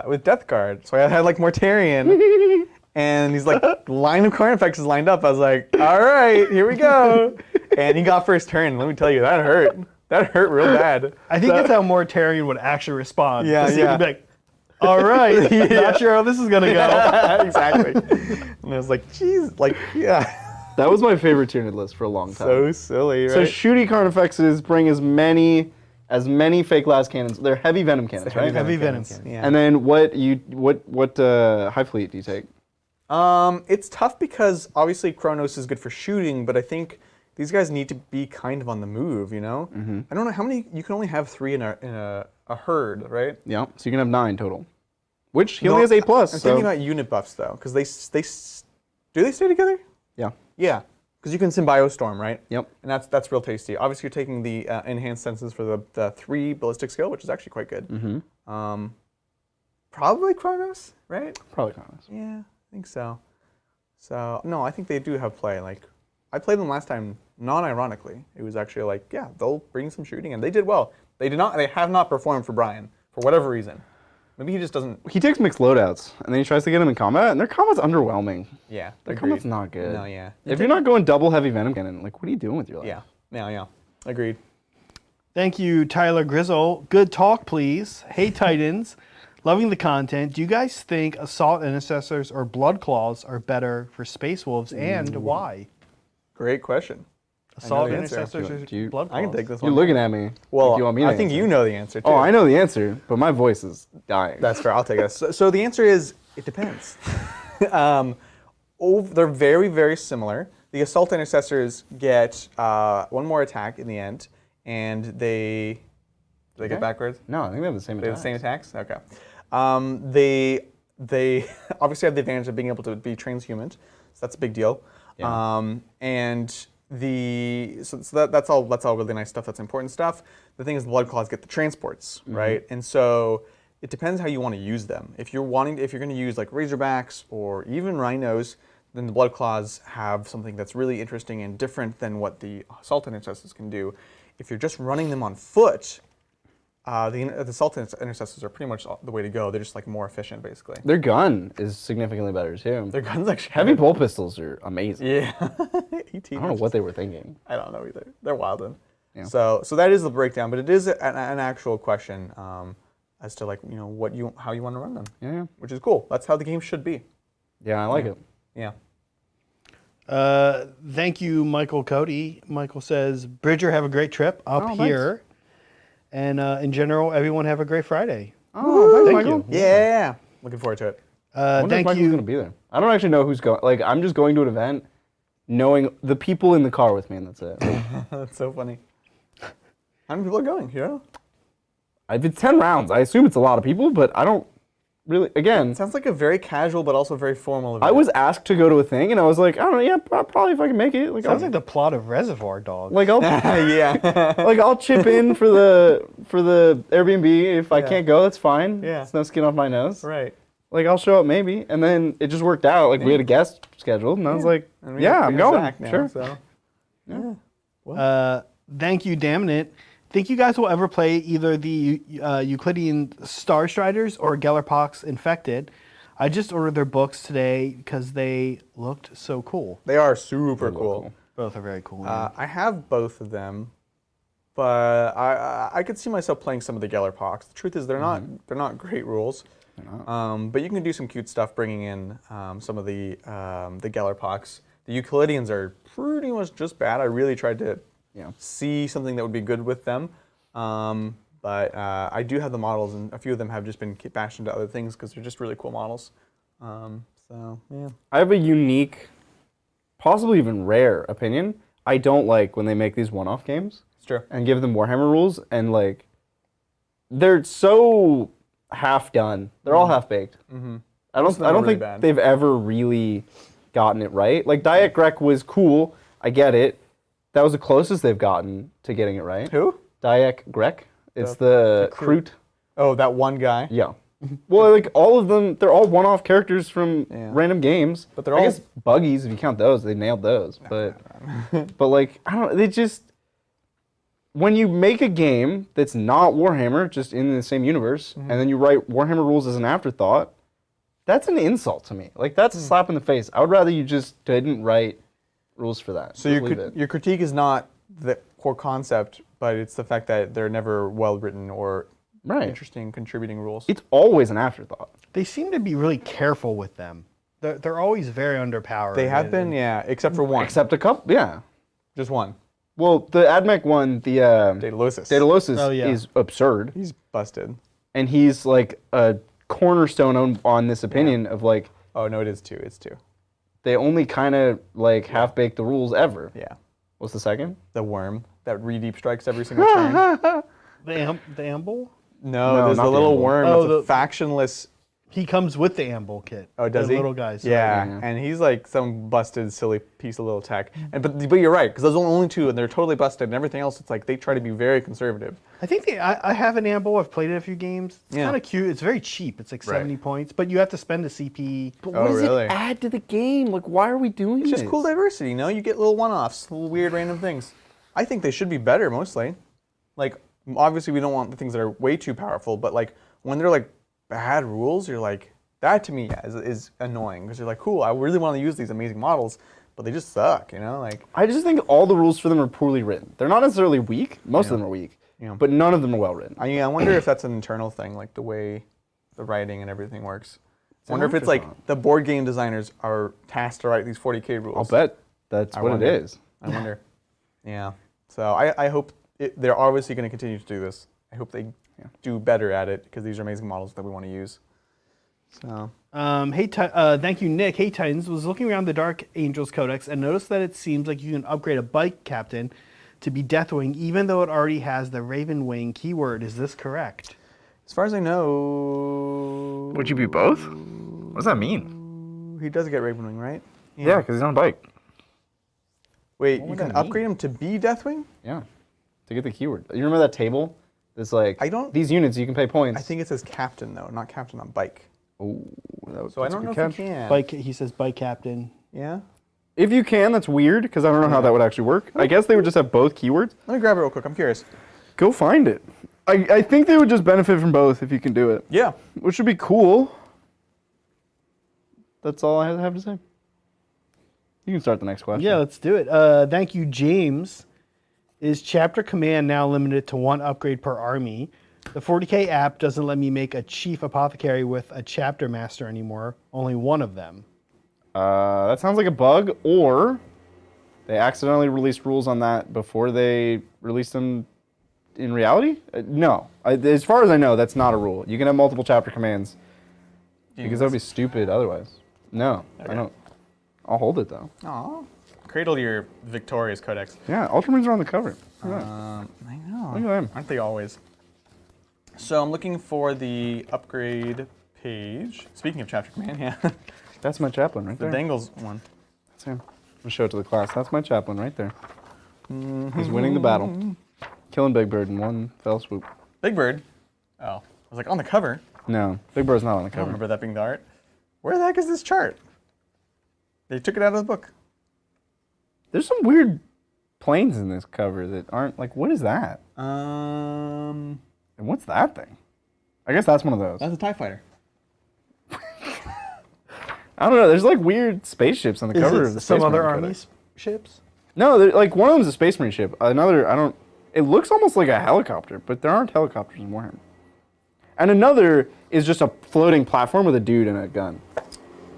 with Death Guard. So I had like Mortarion, and he's like line of Carnifex is lined up. I was like, all right, here we go. And he got first turn. Let me tell you, that hurt. That hurt real bad. I think that's how Mortarion would actually respond. Yeah, Because he yeah. would be like, all right, not sure how this is going to go. Exactly. And I was like, geez, like, yeah. That was my favorite Tyranid list for a long time. So silly, right? So shooty Carnifexes bring as many fake las cannons. They're heavy venom cannons, right? Heavy venom. Yeah. And then what Hive Fleet do you take? It's tough because obviously Kronos is good for shooting, but I think these guys need to be kind of on the move, you know? I don't know how many, you can only have 3 in a herd, right? Yeah, so you can have 9 total. Which he only has 8+. I'm so. thinking about unit buffs though, because do they stay together? Yeah. Yeah, because you can Symbiostorm, right? Yep. And that's real tasty. Obviously, you're taking the enhanced senses for the 3 ballistic skill, which is actually quite good. Probably Kronos, right? Probably Kronos. Yeah, I think so. So no, I think they do have play. Like, I played them last time, non-ironically. It was actually like, yeah, they'll bring some shooting, and they did well. They have not performed for Brian for whatever reason. Maybe he just doesn't. He takes mixed loadouts, and then he tries to get them in combat, and their combat's underwhelming. Yeah, Their agreed. combat's not good. No, yeah. If you're not going double heavy venom cannon, like, what are you doing with your life? Yeah, agreed. Thank you, Tyler Grizzle. Good talk, please. Hey, Titans. Loving the content. Do you guys think Assault Intercessors or Blood Claws are better for Space Wolves, and why? Great question. Assault the answer. Intercessors Do you- or Blood Claws? I can take this You're one. looking at me. Well, like you want me to I think answer. you know the answer too. Oh, I know the answer, but my voice is dying. That's fair. I'll take it. So the answer is it depends. They're very, very similar. The Assault Intercessors get 1 more attack in the end, and do they get backwards? No, I think they have the same They have attack. the same attacks? Okay. They obviously have the advantage of being able to be transhuman, so that's a big deal. Yeah. And that's all really nice stuff. That's important stuff. The thing is, the Blood Claws get the transports, right? And so it depends how you want to use them. If you're going to use like Razorbacks or even Rhinos, then the Blood Claws have something that's really interesting and different than what the Assault Intercessors can do. If you're just running them on foot, the Assault Intercessors are pretty much the way to go. They're just like more efficient, basically. Their gun is significantly better too. Their guns actually Heavy bolt pistols are amazing. Yeah. I don't know what they were thinking. I don't know either. They're wildin'. Yeah. So that is the breakdown, but it is an actual question as to like how you want to run them. Yeah. Which is cool. That's how the game should be. Yeah, I like it. Yeah. Thank you, Michael Cody. Michael says, Bridger, have a great trip up Oh, here. And in general, everyone have a great Friday. Oh, thanks, Thank Michael. you. Yeah. Looking forward to it. I wonder if Thank Michael's you. going to be there. I don't actually know who's going. Like, I'm just going to an event. knowing the people in the car with me, and that's it. That's so funny. How many people are going, Hero? If it's 10 rounds, I assume it's a lot of people, but I don't really, again. It sounds like a very casual but also very formal event. I was asked to go to a thing, and I was like, I don't know, yeah, probably if I can make it. Like, Sounds like the plot of Reservoir Dogs. Like I'll, yeah. like I'll chip in for the Airbnb. If I can't go, that's fine. Yeah. It's no skin off my nose. Right. Like I'll show up maybe, and then it just worked out. Like we had a guest scheduled, and I was like, I'm going. Now, sure. So. Thank you, Damnit. Think you guys will ever play either the Euclidean Star Striders or Gellerpox Infected? I just ordered their books today because they looked so cool. They are super cool. Both are very cool. I have both of them, but I could see myself playing some of the Gellerpox. The truth is, they're not great rules. But you can do some cute stuff bringing in some of the Gellerpox. The Euclideans are pretty much just bad. I really tried to see something that would be good with them. But I do have the models, and a few of them have just been bashed into other things because they're just really cool models. So, yeah. I have a unique, possibly even rare opinion. I don't like when they make these one-off games. It's true. And give them Warhammer rules, and like, they're so half done. They're all half baked. I don't really think they've ever really gotten it right. Like Diet Grek was cool. I get it. That was the closest they've gotten to getting it right. Who? Diet Grek. It's the Kroot. Oh, that one guy. Yeah. Well, like all of them, they're all one-off characters from random games. But they're I all guess buggies, if you count those, they nailed those. But but like I don't. They just when you make a game that's not Warhammer, just in the same universe, and then you write Warhammer rules as an afterthought, that's an insult to me. Like that's a slap in the face. I would rather you just didn't write rules for that. So your critique is not the core concept, but it's the fact that they're never well written or interesting contributing rules. It's always an afterthought. They seem to be really careful with them. They're always very underpowered. They have been, except for one. Except a couple, Just one. Well, the AdMech one, the Daedalosus. is absurd. He's busted. And he's like a cornerstone on this opinion of like, oh no, it is two. It's two. They only kind of like half-bake the rules ever. Yeah. What's the second? The worm that re-deep strikes every single turn. The Amble? No, there's the little worm. Oh, that's a factionless. He comes with the Amble kit. Oh, does the he? Little guys. Yeah, and he's like some busted, silly piece of little tech. And but you're right, because those are only two, and they're totally busted. And everything else, it's like they try to be very conservative. I think I have an Amble. I've played it a few games. It's kind of cute. It's very cheap. It's like 70 points, but you have to spend a CP. But what does it add to the game? Like, why are we doing this? It's just cool diversity, you know? You get little one-offs, little weird random things. I think they should be better, mostly. Like, obviously we don't want the things that are way too powerful, but like, when they're like bad rules, you're like, that to me is annoying, because you're like, cool, I really want to use these amazing models, but they just suck, you know? Like, I just think all the rules for them are poorly written. They're not necessarily weak. Most of them are weak, but none of them are well written. I wonder if that's an internal thing, like the way the writing and everything works. I wonder if it's like the board game designers are tasked to write these 40K rules. I'll bet that's what it is. I wonder. Yeah. So I hope they're obviously going to continue to do this. I hope they do better at it, because these are amazing models that we want to use. So. Thank you, Nick. Hey, Titans. Was looking around the Dark Angels Codex and noticed that it seems like you can upgrade a bike captain to be Deathwing, even though it already has the Raven Wing keyword. Is this correct? As far as I know... Would you be both? What does that mean? He does get Raven Wing, right? Yeah, because he's on a bike. Wait, you can upgrade him to be Deathwing? Yeah, to get the keyword. You remember that table? It's like, these units, you can pay points. I think it says captain, though, not captain on bike. Oh, so I don't know if you can. Bike, he says bike captain. Yeah? If you can, that's weird, because I don't know how that would actually work. I guess they would just have both keywords. Let me grab it real quick. I'm curious. Go find it. I think they would just benefit from both if you can do it. Yeah. Which would be cool. That's all I have to say. You can start the next question. Yeah, let's do it. Thank you, James. Is chapter command now limited to one upgrade per army? The 40K app doesn't let me make a chief apothecary with a chapter master anymore. Only one of them. That sounds like a bug, or they accidentally released rules on that before they released them in reality? No. As far as I know, that's not a rule. You can have multiple chapter commands, because that would be stupid otherwise. No, I don't. I'll hold it, though. Aw. Cradle your victorious codex. Yeah, Ultramarines are on the cover. Look at I know. Look at them. Aren't they always? So I'm looking for the upgrade page. Speaking of chapter command, yeah. That's my chaplain right The there. Dangles one. That's him. I'm gonna show it to the class. That's my chaplain right there. He's winning the battle. Killing Big Bird in one fell swoop. Big Bird? Oh. I was like, on the cover? No, Big Bird's not on the I don't cover. remember that being the art. Where the heck is this chart? They took it out of the book. There's some weird planes in this cover that aren't, like, what is that? Um, And what's that thing? I guess that's one of those. That's a TIE fighter. I don't know. There's like weird spaceships on the cover of the some Space other Marine army Codex. ships? No, like one of them's a Space Marine ship. Another, I don't. It looks almost like a helicopter, but there aren't helicopters in Warhammer. And another is just a floating platform with a dude and a gun.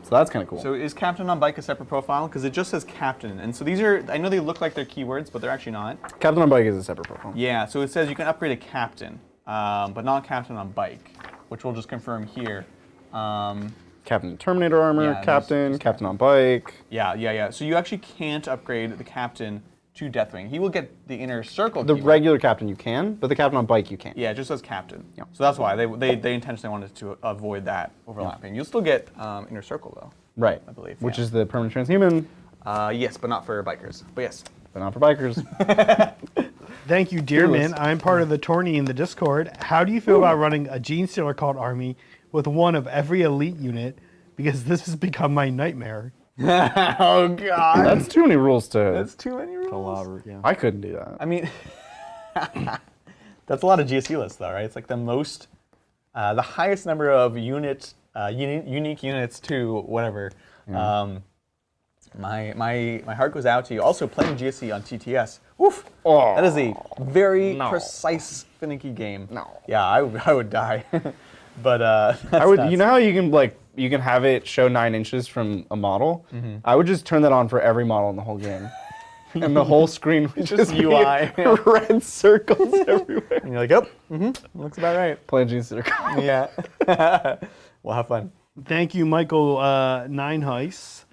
So that's kind of cool. So is Captain on Bike a separate profile? Because it just says Captain. And so these are, I know they look like they're keywords, but they're actually not. Captain on Bike is a separate profile. Yeah, so it says you can upgrade a Captain, but not Captain on Bike, which we'll just confirm here. Captain Terminator armor, Yeah, Captain, Captain on Bike. Yeah. So you actually can't upgrade the Captain to Deathwing. He will get the inner circle The keyword. regular Captain you can, but the Captain on Bike you can't. Yeah, it just says Captain. Yeah. So that's why they intentionally wanted to avoid that overlapping. You'll still get inner circle though. Right. I believe, Which yeah. is the permanent transhuman, Yes, but not for bikers. But yes. but not for bikers. Thank you, Dearman. Fearless. I'm part of the tourney in the Discord. How do you feel about running a Gene Stealer called army with one of every elite unit? Because this has become my nightmare. Oh God. That's too many rules to. That's too many rules. Yeah. I couldn't do that. I mean, that's a lot of GSU lists though, right? It's like the most, the highest number of unique units to whatever. Yeah. My heart goes out to you. Also playing GSC on TTS. Woof. Oh, That is a very no. precise, finicky game. No. Yeah, I would die. But I would. You know how you can you can have it show 9 inches from a model. I would just turn that on for every model in the whole game, and the whole screen would just be UI. red circles everywhere. And you're like, oh, looks about right. Playing Gene Stealer. Yeah. We'll have fun. Thank you, Michael Nineheis.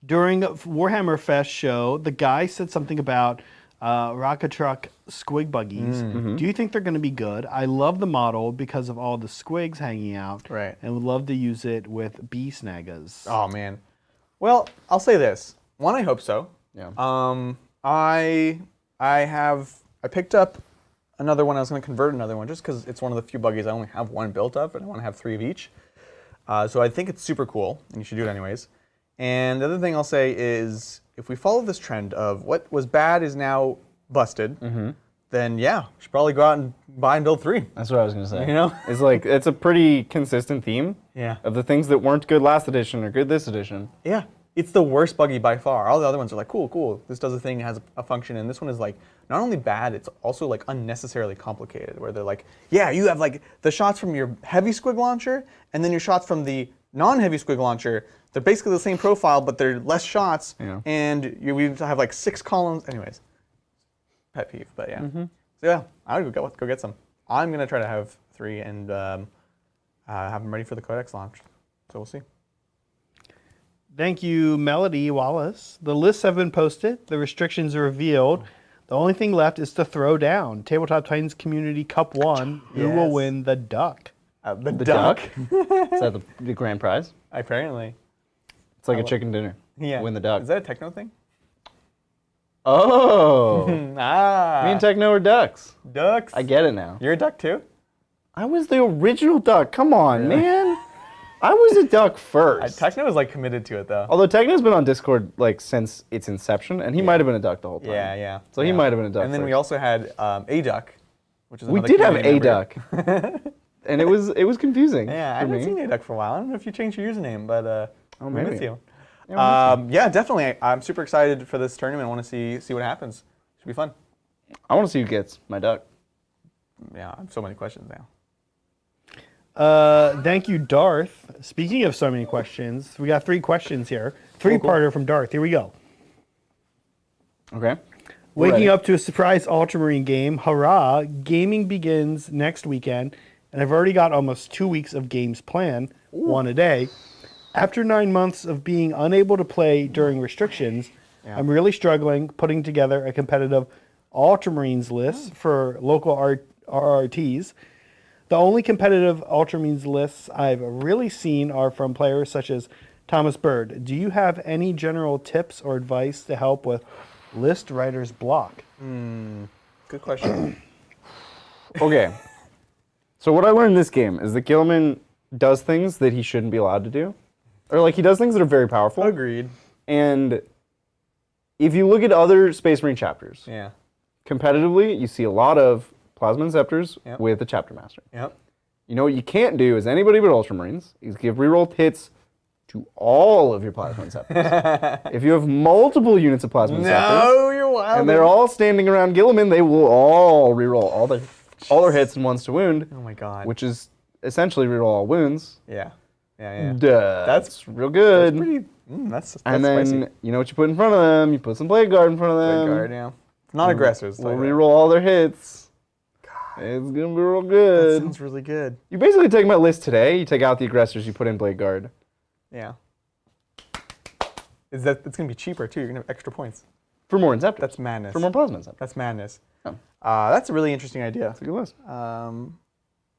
During Warhammer Fest show, the guy said something about rocket truck squig buggies. Do you think they're going to be good? I love the model because of all the squigs hanging out. Right. And would love to use it with bee snaggas. Oh man. Well, I'll say this. One, I hope so. Yeah. I picked up another one. I was going to convert another one just because it's one of the few buggies I only have one built of, and I want to have 3 of each. So I think it's super cool, and you should do it anyways. And the other thing I'll say is, if we follow this trend of what was bad is now busted, then yeah, we should probably go out and buy and build 3. That's what I was gonna say. You know? It's like it's a pretty consistent theme. Yeah. Of the things that weren't good last edition or good this edition. Yeah. It's the worst buggy by far. All the other ones are like, cool. This does a thing, it has a function, and this one is like, not only bad, it's also like unnecessarily complicated, where they're like, yeah, you have like the shots from your heavy squig launcher, and then your shots from the non-heavy squig launcher. They're basically the same profile, but they're less shots, and we have like 6 columns. Anyways, pet peeve, but yeah. So yeah, I would go get some. I'm gonna try to have 3 and have them ready for the codex launch. So we'll see. Thank you, Melody Wallace. The lists have been posted. The restrictions are revealed. The only thing left is to throw down. Tabletop Titans Community Cup 1. Who will Yes. win the duck? The duck. Is that the grand prize? Apparently. It's like a chicken dinner. Yeah. Win the duck. Is that a techno thing? Oh. Ah. Me and Techno are ducks. ducks. I get it now. You're a duck too? I was the original duck. Come on, man. I was a duck first. Techno is like committed to it though. Although Techno's been on Discord like since its inception, and he might have been a duck the whole time. Yeah. So he might have been a duck. And then we first. also had a duck, which is we another did have community a member. duck, and it was confusing. Yeah, I for haven't me. seen a duck for a while. I don't know if you changed your username, but we maybe. miss you. Yeah, Definitely. I'm super excited for this tournament. I want to see what happens. Should be fun. I want to see who gets my duck. Yeah, I have so many questions now. Thank you, Darth. Speaking of so many questions, we got 3 questions here. 3-parter from Darth. Here we go. Okay. Waking up to a surprise Ultramarine game. Hurrah! Gaming begins next weekend, and I've already got almost 2 weeks of games planned, 1 a day. After 9 months of being unable to play during restrictions, Yeah. I'm really struggling putting together a competitive Ultramarines list for local RRTs. The only competitive Ultramarines lists I've really seen are from players such as Thomas Bird. Do you have any general tips or advice to help with list writer's block? Good question. Okay. So what I learned in this game is that Gilliman does things that he shouldn't be allowed to do. Or like he does things that are very powerful. Agreed. And if you look at other Space Marine chapters, Yeah. competitively, you see a lot of Plasma Inceptors Yep. with the Chapter Master. Yep. You know what you can't do as anybody but Ultramarines is give reroll hits to all of your Plasma Inceptors. If you have multiple units of Plasma Inceptors, No, you're wild. and they're all standing around Gilliman, they will all reroll all their hits and ones to wound, Oh my god. which is essentially reroll all wounds. Yeah. Yeah. Duh, That's real good. That's pretty. That's and then spicy. you know what you put in front of them? You put some Blade Guard in front of them. Guard, yeah. Not aggressors. We'll like that. reroll all their hits. It's gonna be real That good. sounds really good. You basically take my list today. You take out the aggressors. You put in Blade Guard. Yeah. It's gonna be cheaper too. You're gonna have extra points. For more Inceptors. That's madness. For more Plasma Inceptors. That's madness. Oh. That's a really interesting idea. That's a good list. Um,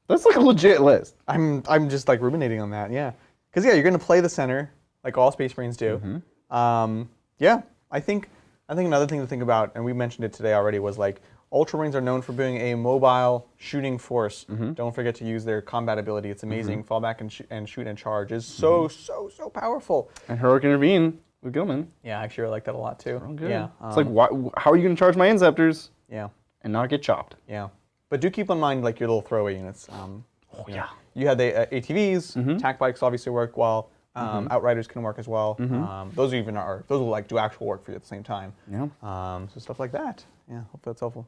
That's like a legit list. I'm just like ruminating on that. Yeah. Because yeah, you're gonna play the center like all Space Marines do. Yeah. I think another thing to think about, and we mentioned it today already, was like Ultramarines are known for being a mobile shooting force. Don't forget to use their combat ability. It's amazing. Fall back and shoot and charge is so powerful. And Heroic Intervene with Gilman. Yeah, I actually like that a lot too. Real good. Yeah. It's like, how are you going to charge my Inceptors Yeah. and not get chopped? Yeah. But do keep in mind like your little throwaway units. You know, yeah. you had the ATVs. Attack bikes obviously work well. Outriders can work as well. Those will like do actual work for you at the same time. Yeah. So stuff like that. Yeah. Hope that's helpful.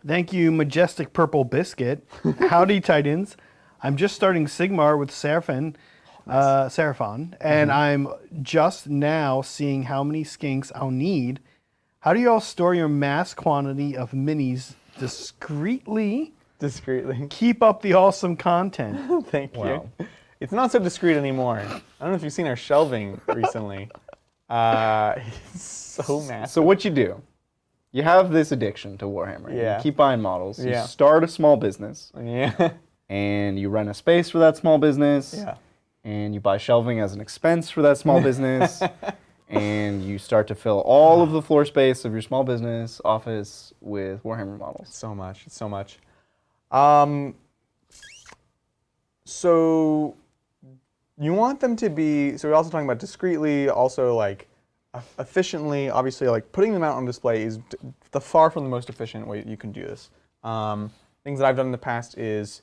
Thank you, Majestic Purple Biscuit. Howdy, Titans. I'm just starting Sigmar with Seraphon, and I'm just now seeing how many skinks I'll need. How do you all store your mass quantity of minis discreetly? Keep up the awesome content. Thank Wow. you. It's not so discreet anymore. I don't know if you've seen our shelving recently. It's so massive. So what you do, you have this addiction to Warhammer. Yeah. You keep buying models. Yeah. You start a small business. Yeah. And you rent a space for that small business. Yeah. And you buy shelving as an expense for that small business. And you start to fill all of the floor space of your small business office with Warhammer models. So much. It's so much. So you want them to be, so we're also talking about discreetly, also like efficiently. Obviously, like putting them out on display is the far from the most efficient way you can do this. Things that I've done in the past is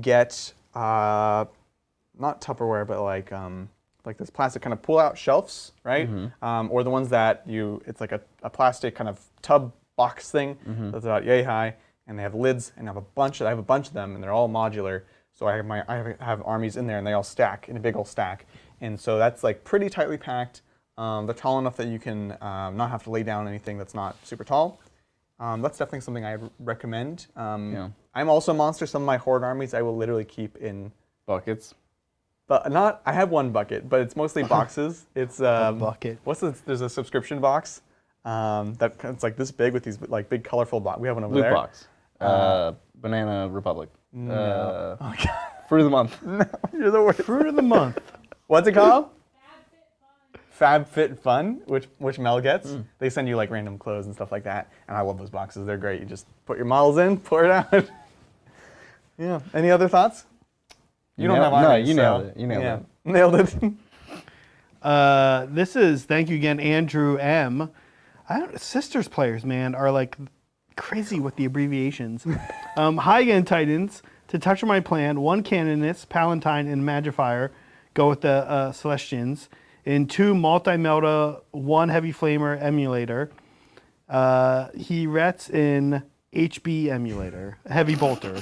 get not Tupperware, but like this plastic kind of pull-out shelves, right? Or the ones that it's like a plastic kind of tub box thing that's about yay high, and they have lids, and I have a bunch of them, and they're all modular. So I have armies in there, and they all stack in a big old stack, and so that's like pretty tightly packed. They're tall enough that you can not have to lay down anything that's not super tall. That's definitely something I recommend. Yeah. I'm also a monster. Some of my horde armies I will literally keep in Buckets. but not. I have one bucket, but it's mostly boxes. It's bucket. There's a subscription box that it's like this big with these like big colorful box. We have one over Loot there. box. Banana Republic. No. Oh, God. Fruit of the month. No, you're the worst. Fruit of the month. What's it called? FabFitFun, which Mel gets. They send you like random clothes and stuff like that, and I love those boxes. They're great. You just put your models in, pour it out. Yeah. Any other thoughts? You don't have armies. No, you nailed it. You nailed it. Nailed it. This is, thank you again, Andrew M. Sisters players, man, are like crazy with the abbreviations. Hi again, Titans. To touch on my plan, 1 Canonist, Palatine, and Magifier go with the Celestians. In 2 multi-melta, 1 Heavy Flamer Emulator. He rets in HB Emulator, Heavy Bolter,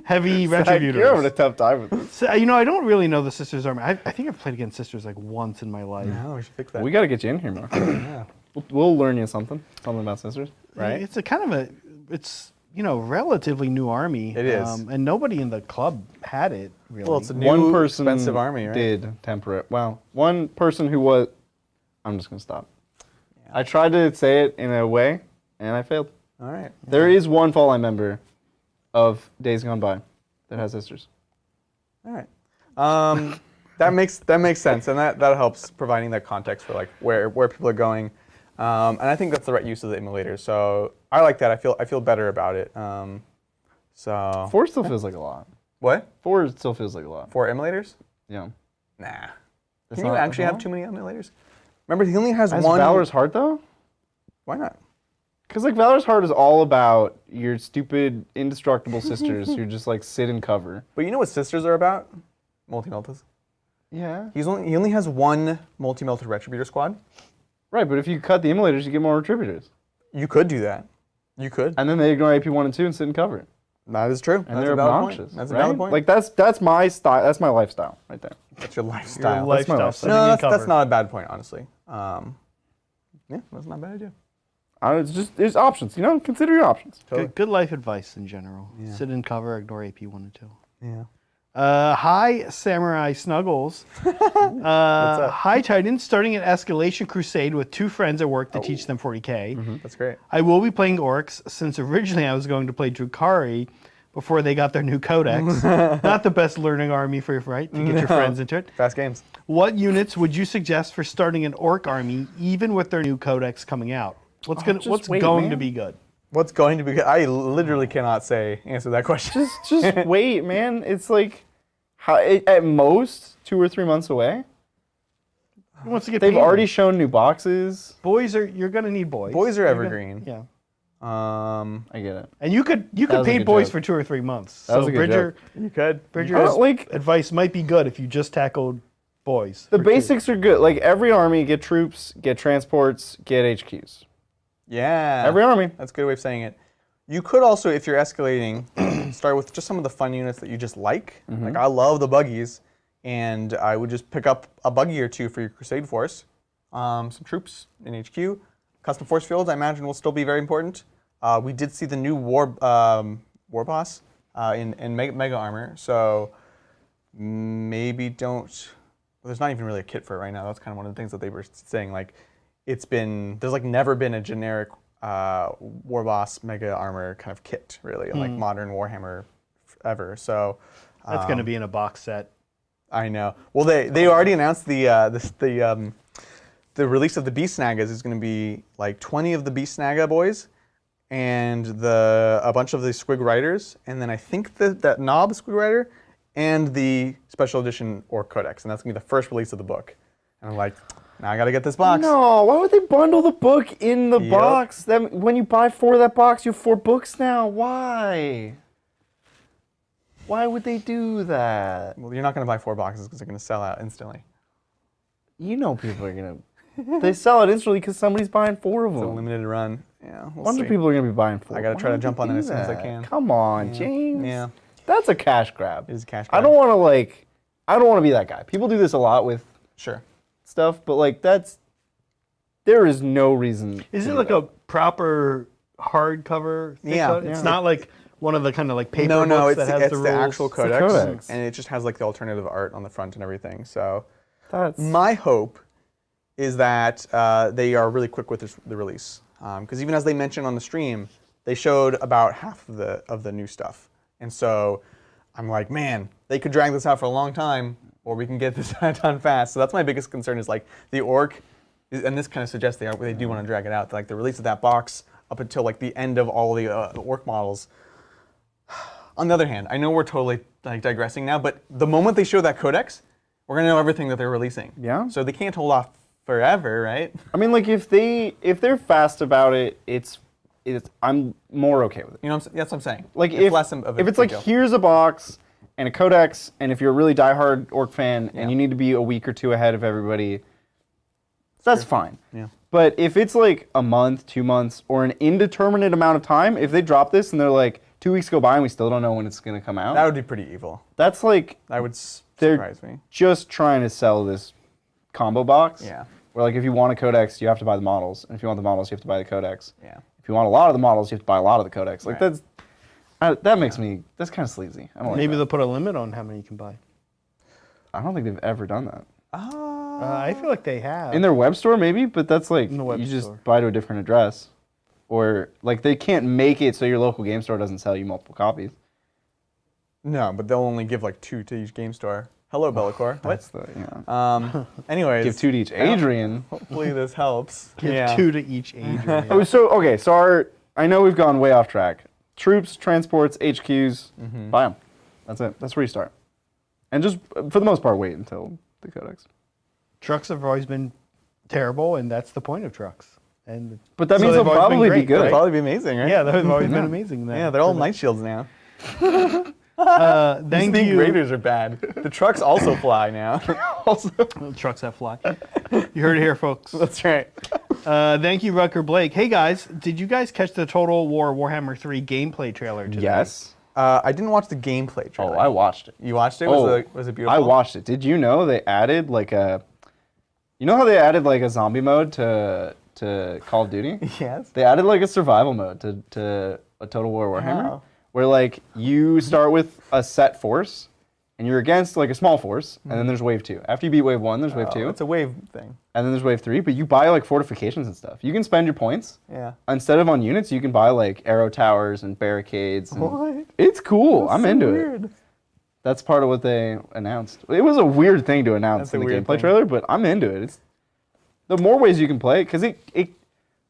Heavy Retributors. You're having a tough time with this. So, you know, I don't really know the Sisters army. I think I've played against Sisters like once in my life. No, we should fix that. We got to get you in here, Mark. Yeah. We'll learn you something about sisters. Right. It's a kind of it's relatively new army. It is. And nobody in the club had it really. Well, it's a new One person expensive army, right? did temperate. Well, one person who was. I'm just gonna stop. I tried to say it in a way, and I failed. All right. There is one Fall Line member of Days Gone By that has sisters. All right. That makes sense, and that helps providing that context for like where people are going, and I think that's the right use of the emulator. So I like that. I feel better about it. So 4 still feels like a lot. what? 4 still feels like a lot. 4 emulators? Yeah. Nah. It's Can you not- actually have too many emulators? Remember, he only has As one. Valor's Heart though? Why not? Because like Valor's Heart is all about your stupid indestructible sisters who just like sit and cover. But you know what sisters are about? Multi-meltas. Yeah. He only has one multi-melted retributor squad. Right, but if you cut the emulators, you get more retributors. You could do that. You could. And then they ignore AP 1 and 2 and sit and cover. That is true. And That's they're a valid obnoxious. point. That's a right? valid point. Like that's my style. That's my lifestyle right there. That's your lifestyle. Your lifestyle. lifestyle. sitting No, in that's cover. not a bad point, honestly. Yeah, that's not a bad idea. It's just there's options. You know, consider your options. Totally. Good life advice in general. Yeah. Sit in cover, ignore AP 1 and 2. Yeah. Hi, Samurai Snuggles. Hi, Titans. Starting an escalation crusade with 2 friends at work to teach them 40k. That's great. I will be playing orcs since originally I was going to play Drukhari before they got their new codex. Not the best learning army for your right to get your friends into it. Fast games. What units would you suggest for starting an orc army, even with their new codex coming out? What's going to be good? What's going to be good? I literally cannot answer that question. Just wait, man. It's like at most 2 or 3 months away. Who wants to get They've painted? already shown new boxes. You're going to need boys. Boys are You're evergreen. Yeah. I get it. And you could was a paint good boys joke. for 2 or 3 months. That was So a good Bridger, You could. Bridger's like advice might be good if you just tackled boys. the for 2. basics are good. Like every army, get troops, get transports, get HQs. Yeah. Every army. That's a good way of saying it. You could also, if you're escalating, start with just some of the fun units that you just like. Like I love the buggies, and I would just pick up a buggy or 2 for your Crusade force. Some troops in HQ. Custom force fields, I imagine, will still be very important. We did see the new war boss in mega armor, so maybe don't. Well, there's not even really a kit for it right now. That's kind of one of the things that they were saying. Like, there's like never been a generic war boss mega armor kind of kit really, like modern Warhammer ever. So That's going to be in a box set. I know. Well, they already announced the release of the Beast Snagas is going to be like 20 of the Beast Snaga boys, and a bunch of the Squig Riders, and then I think that Knob Squig Rider, and the special edition Orc Codex, and that's going to be the first release of the book. And I'm like, now I got to get this box. No, why would they bundle the book in the Yep. box? When you buy 4 of that box, you have 4 books now. Why? Why would they do that? Well, you're not going to buy 4 boxes because they're going to sell out instantly. You know people are gonna. They sell it instantly because somebody's buying 4 of It's a them. limited run. Yeah, A we'll bunch see. of people are gonna be buying 4. I gotta Why try to would jump they on it do as soon as I that? can. Come on, James. Yeah. That's a cash grab. It is a cash I grab. don't want to I don't want to be that guy. People do this a lot with Sure. stuff, but there is no reason. Is to it do like that. a proper hardcover? Yeah. It's not like one of the kind of like paper No, books it's that has the rules. actual the codex, codex. and it just has like the alternative art on the front and everything. So That's my hope is that they are really quick with the release, because even as they mentioned on the stream, they showed about half of the new stuff, and so I'm like, man, they could drag this out for a long time, or we can get this done fast. So that's my biggest concern is like the orc, and this kind of suggests they do want to drag it out. Like the release of that box up until like the end of all the orc models. On the other hand, I know we're totally like digressing now, but the moment they show that codex, we're gonna know everything that they're releasing. Yeah. So they can't hold off forever, right? I mean, if they're fast about it, I'm more okay with it. You know, that's what I'm saying. Like It's less of a if it's big like deal. here's a box and a codex, and if you're a really diehard orc fan Yeah. and you need to be a week or 2 ahead of everybody, that's fine. Yeah. But if it's like a month, 2 months, or an indeterminate amount of time, if they drop this and they're like 2 weeks go by and we still don't know when it's gonna come out, That would be pretty evil. that's like That would they're surprise me. just trying to sell this combo box. Yeah. Where like if you want a codex, you have to buy the models, and if you want the models, you have to buy the codex. Yeah. If you want a lot of the models, you have to buy a lot of the codex. Like Right. that makes me that's kind of sleazy. I don't like Maybe that. they'll put a limit on how many you can buy. I don't think they've ever done that. I feel like they have. In their web store, maybe, but that's like In the web you just store. buy to a different address, or like they can't make it so your local game store doesn't sell you multiple copies. No, but they'll only give like 2 to each game store. Hello, Bellicor. That's the yeah. Anyways. Give 2 to each. Adrian. Hopefully this helps. Give 2 to each Adrian. Oh, so okay, so I know we've gone way off track. Troops, transports, HQs, buy them. That's it. That's where you start. And just for the most part, wait until the codex. Trucks have always been terrible, and that's the point of trucks. But that So means they've they'll always been probably be great, good. It'll probably be amazing, right? Yeah, they've always been amazing. Yeah, they're all night shields now. Thank These you. Raiders are bad. The trucks also fly now. Also, Trucks that fly. You heard it here, folks. That's right. Thank you, Rucker Blake. Hey guys, did you guys catch the Total War Warhammer 3 gameplay trailer today? yes. I didn't watch the gameplay Oh, trailer. I watched it. You watched it? Oh, Was it beautiful? I watched it. Did you know they added like a? You know how they added like a zombie mode to Call of Duty? Yes. They added like a survival mode to a Total War Warhammer, Oh. where like you start with a set force, and you're against like a small force, and then there's wave 2. After you beat wave 1, there's wave 2, It's a wave thing. and then there's wave 3. But you buy like fortifications and stuff. You can spend your points. Yeah. Instead of on units, you can buy like arrow towers and barricades. And What? It's cool. I'm So into it. weird. That's part of what they announced. It was a weird thing to announce That's a in the weird gameplay thing. trailer, but I'm into it. It's the more ways you can play, because I'm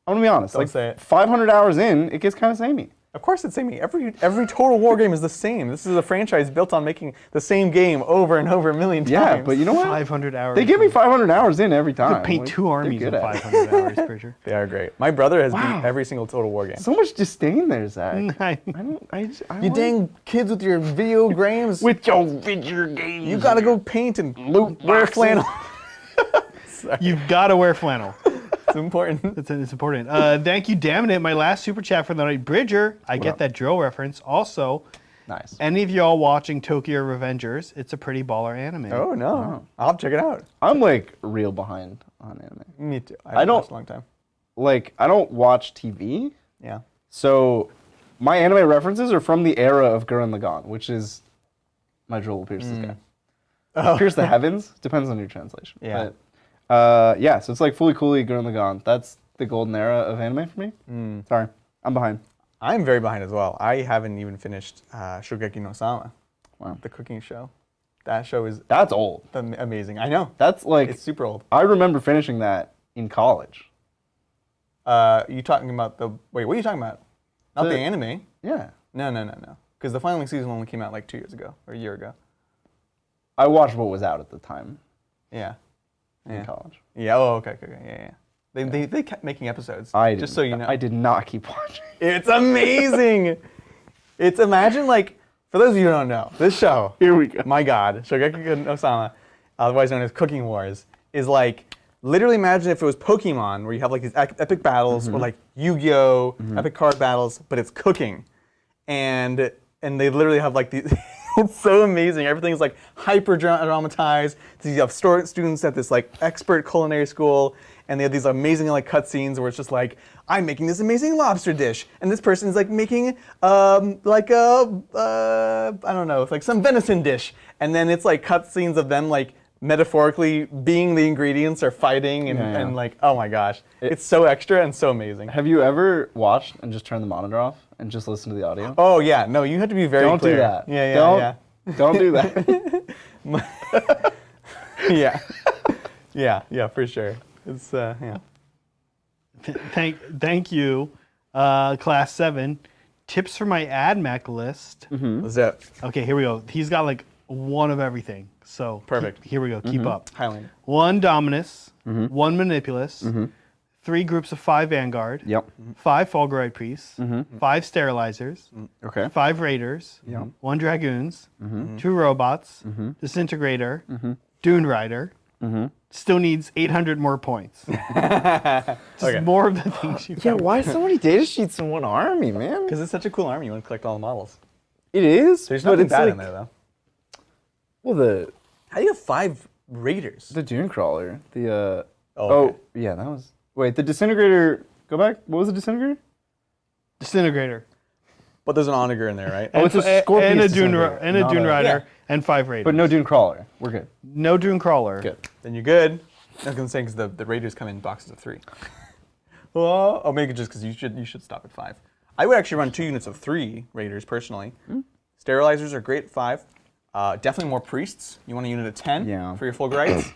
gonna be honest. Don't like say it. 500 hours in, it gets kind of samey. Of course it's samey. Every Total War game is the same. This is a franchise built on making the same game over and over a million times. Yeah, but you know what? 500 hours. They give me 500 hours in every You time. could paint Like, 2 they're armies good in at it. 500 hours, Bridger. They are great. My brother has Wow. beat every single Total War game. So much disdain there, Zach. I- I You dang kids with your video games. with your video games. You gotta go paint and wear boxes. flannel. You've got to wear flannel. It's important. It's important. Thank you, damn it. My last super chat for the night, Bridger. I get up? that drill reference. Also, Nice. any of y'all watching Tokyo Revengers? It's a pretty baller anime. Oh no. I'll have to check it out. I'm like real behind on anime. Me too. I don't- watched a long time. Like I don't watch TV. Yeah. So, my anime references are from the era of Gurren Lagann, which is my drill will pierce the sky. Pierce the heavens, depends on your translation. Yeah. But, yeah, so it's like Fully Cooley, Gurren Lagann. That's the golden era of anime for me. Sorry, I'm behind. I'm very behind as well. I haven't even finished Shogeki no Sama, Wow. the cooking show. That show is That's old. amazing. I know. That's like, It's super old. I remember finishing that in college. You talking about wait, what are you talking about? Not the The- anime. Yeah. No. Because the final season only came out like 2 years ago or a year ago. I watched what was out at the time Yeah. in Yeah. college. Yeah. Oh, okay. Yeah. They kept making episodes. I just so you know. I did not keep watching. It's amazing. Imagine like for those of you who don't know, this show. Here we go. My God, Shogeki no Sama, otherwise known as Cooking Wars, is like literally imagine if it was Pokemon, where you have like these epic battles, or like Yu-Gi-Oh, epic card battles, but it's cooking, and they literally have like these. It's so amazing. Everything's like hyper dramatized. So you have students at this like expert culinary school, and they have these amazing like cutscenes where it's just like, I'm making this amazing lobster dish, and this person's like making like a I don't know, like some venison dish, and then it's like cutscenes of them like metaphorically being the ingredients or fighting, and, Yeah. and like, oh my gosh, it's so extra and so amazing. Have you ever watched and just turned the monitor off and just listened to the audio? Oh yeah, no, you have to be very Don't clear. do that. Yeah. Don't do that. Yeah, for sure. It's yeah. Thank you, Class 7. Tips for my AdMech list. What's up? Okay, here we go. He's got like one of everything. So Perfect. Here we go. Keep up. Highlander. 1 Dominus, 1 Manipulus, 3 groups of 5 Vanguard, Yep. 5 Fulgurite Priests, 5 Sterilizers, Okay. 5 Raiders, 1 Dragoons, 2 Robots, Disintegrator, Dune Rider. Still needs 800 more points. Just more of the things you Yeah, why so many data sheets in one army, man? Because it's such a cool army, you want to collect all the models. It is. There's but nothing it's bad like, in there though. Well, How do you have 5 Raiders? the Dune Crawler, the Oh, okay. yeah, that was. Wait, the Disintegrator. Go back. What was the Disintegrator? Disintegrator. But there's an Onager in there, right? Oh, it's a Scorpius and a Dune, Disintegrator, Rider Yeah. and 5 Raiders. but no Dune Crawler. We're good. No Dune Crawler. Good. Then you're good. I was gonna say because the Raiders come in boxes of 3. Well, oh, maybe just because you should stop at 5. I would actually run 2 units of 3 Raiders personally. Sterilizers are great at 5. Definitely more priests. You want a unit of 10 for your Fulgurites.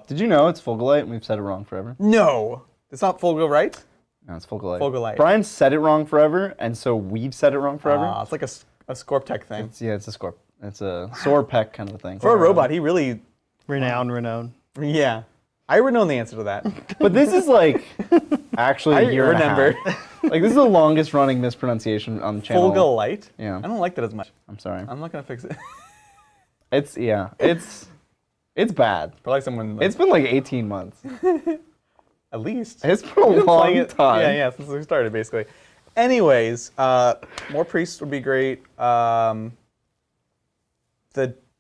Did you know it's Fulgurite and we've said it wrong forever? No, it's not Fulgurite. No, it's Fulgurite. Fulgurite. Brian said it wrong forever, and so we've said it wrong forever. It's like a Scorptech thing. It's a Scorp. It's a Sorpec kind of a thing. For a robot, he really... Renown. Yeah. I would know the answer to that. But this is like actually a year remember. and a half. Like this is the longest running mispronunciation on the channel. Fulgurite? Yeah. I don't like that as much. I'm sorry. I'm not gonna fix it. It's bad. Probably someone. It's been like 18 months. At least. It's been a long time. Yeah, since we started basically. Anyways, more priests would be great. The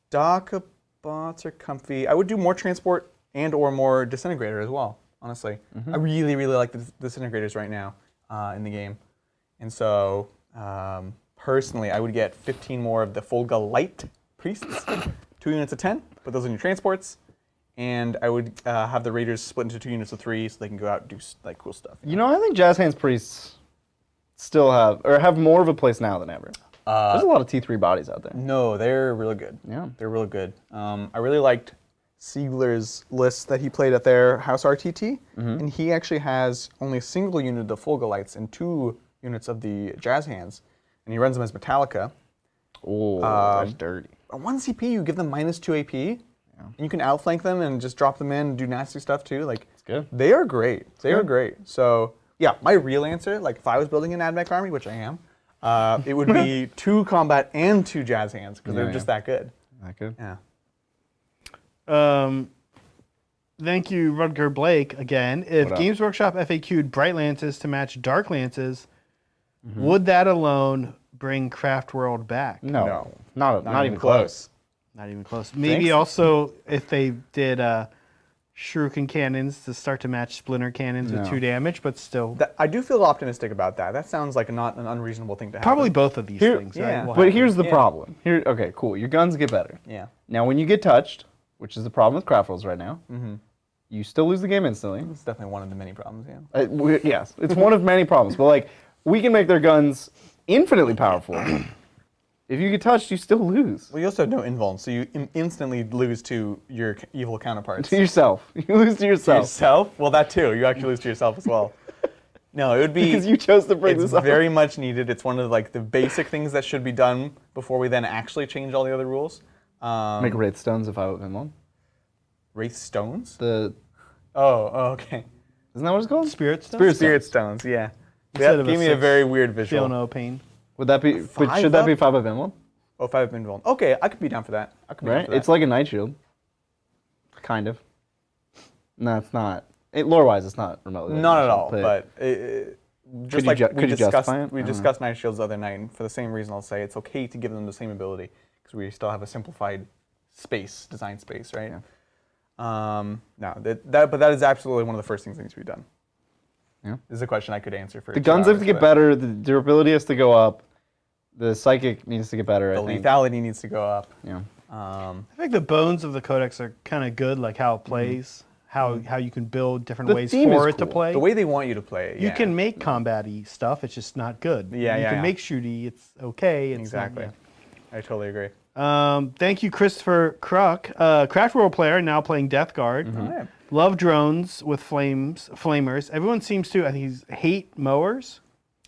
Docabots are comfy. I would do more transport and or more disintegrator as well, honestly. I really, really like the disintegrators right now in the game. And so, personally, I would get 15 more of the Fulgurite priests, 2 units of 10, put those in your transports, and I would have the Raiders split into 2 units of 3 so they can go out and do like cool stuff. You know, I think Jazz Hands priests still have more of a place now than ever. There's a lot of T3 bodies out there. No, they're really good. Yeah. They're really good. I really liked Siegler's list that he played at their House RTT, and he actually has only a single unit of Fulgurites and 2 units of the Jazz Hands, and he runs them as Metallica. Oh, that's dirty. On 1 CP, you give them -2 AP, and you can outflank them and just drop them in and do nasty stuff too. Like, it's good. They are great. They are great. So, yeah, my real answer, like if I was building an AdMech army, which I am, it would be 2 combat and 2 Jazz Hands because they're just that good. That good? Yeah. Thank you, Rutger Blake, again. If Games Workshop FAQ'd Bright Lances to match Dark Lances, would that alone bring Craftworld back? No. Not even close. Not even close. Maybe also if they did Shuriken Cannons to start to match Splinter Cannons with 2 damage, but still. I do feel optimistic about that. That sounds like not an unreasonable thing to happen. Probably both of these things, yeah. right? will But happen. here's the problem. Okay, cool. Your guns get better. Yeah. Now, when you get touched, which is the problem with Craftworlds right now, you still lose the game instantly. It's definitely one of the many problems, yeah. Yes, it's one of many problems. But like, we can make their guns infinitely powerful. If you get touched, you still lose. Well, you also have no invuln, so you instantly lose to your evil counterparts. To yourself. You lose to yourself. Yourself? Well, that too. You actually lose to yourself as well. No, it would be... Because you chose to bring this up. It's very much needed. It's one of like the basic things that should be done before we then actually change all the other rules. Make Wraith Stones if I would win one. Wraith Stones? Oh, okay. Isn't that what it's called? Spirit Stones? Spirit Stones, yeah. Instead That of gave me a very weird visual. Feel no pain. Would that be? But should that be 5 of Invuln? Oh, 5 invuln. Okay, I could be down for that. I could be down Right? for that. It's like a Night Shield. Kind of. No, it's not. Lore-wise, it's not remotely. like a Not Night at Shield, all, but just like we justify it? we discussed Night Shields the other night, and for the same reason I'll say it's okay to give them the same ability, because we still have a simplified design space, right? Yeah. No, but that is absolutely one of the first things that needs to be done. Yeah. This is a question I could answer for The guns have to get better, the durability has to go up, the psychic needs to get better, The I think. lethality needs to go up. Yeah. I think the bones of the codex are kind of good, like how it plays, how you can build different The ways theme for is it to cool. play. The way they want you to play it, You yeah. can make combat-y stuff, it's just not good. Yeah, you yeah, can yeah. make shooty, it's okay. It's Exactly. Not, I totally agree. Thank you, Christopher Kruk, Craftworld player, now playing Death Guard. Oh, yeah. Love drones with flamers. Everyone seems to, I think he's hate mowers.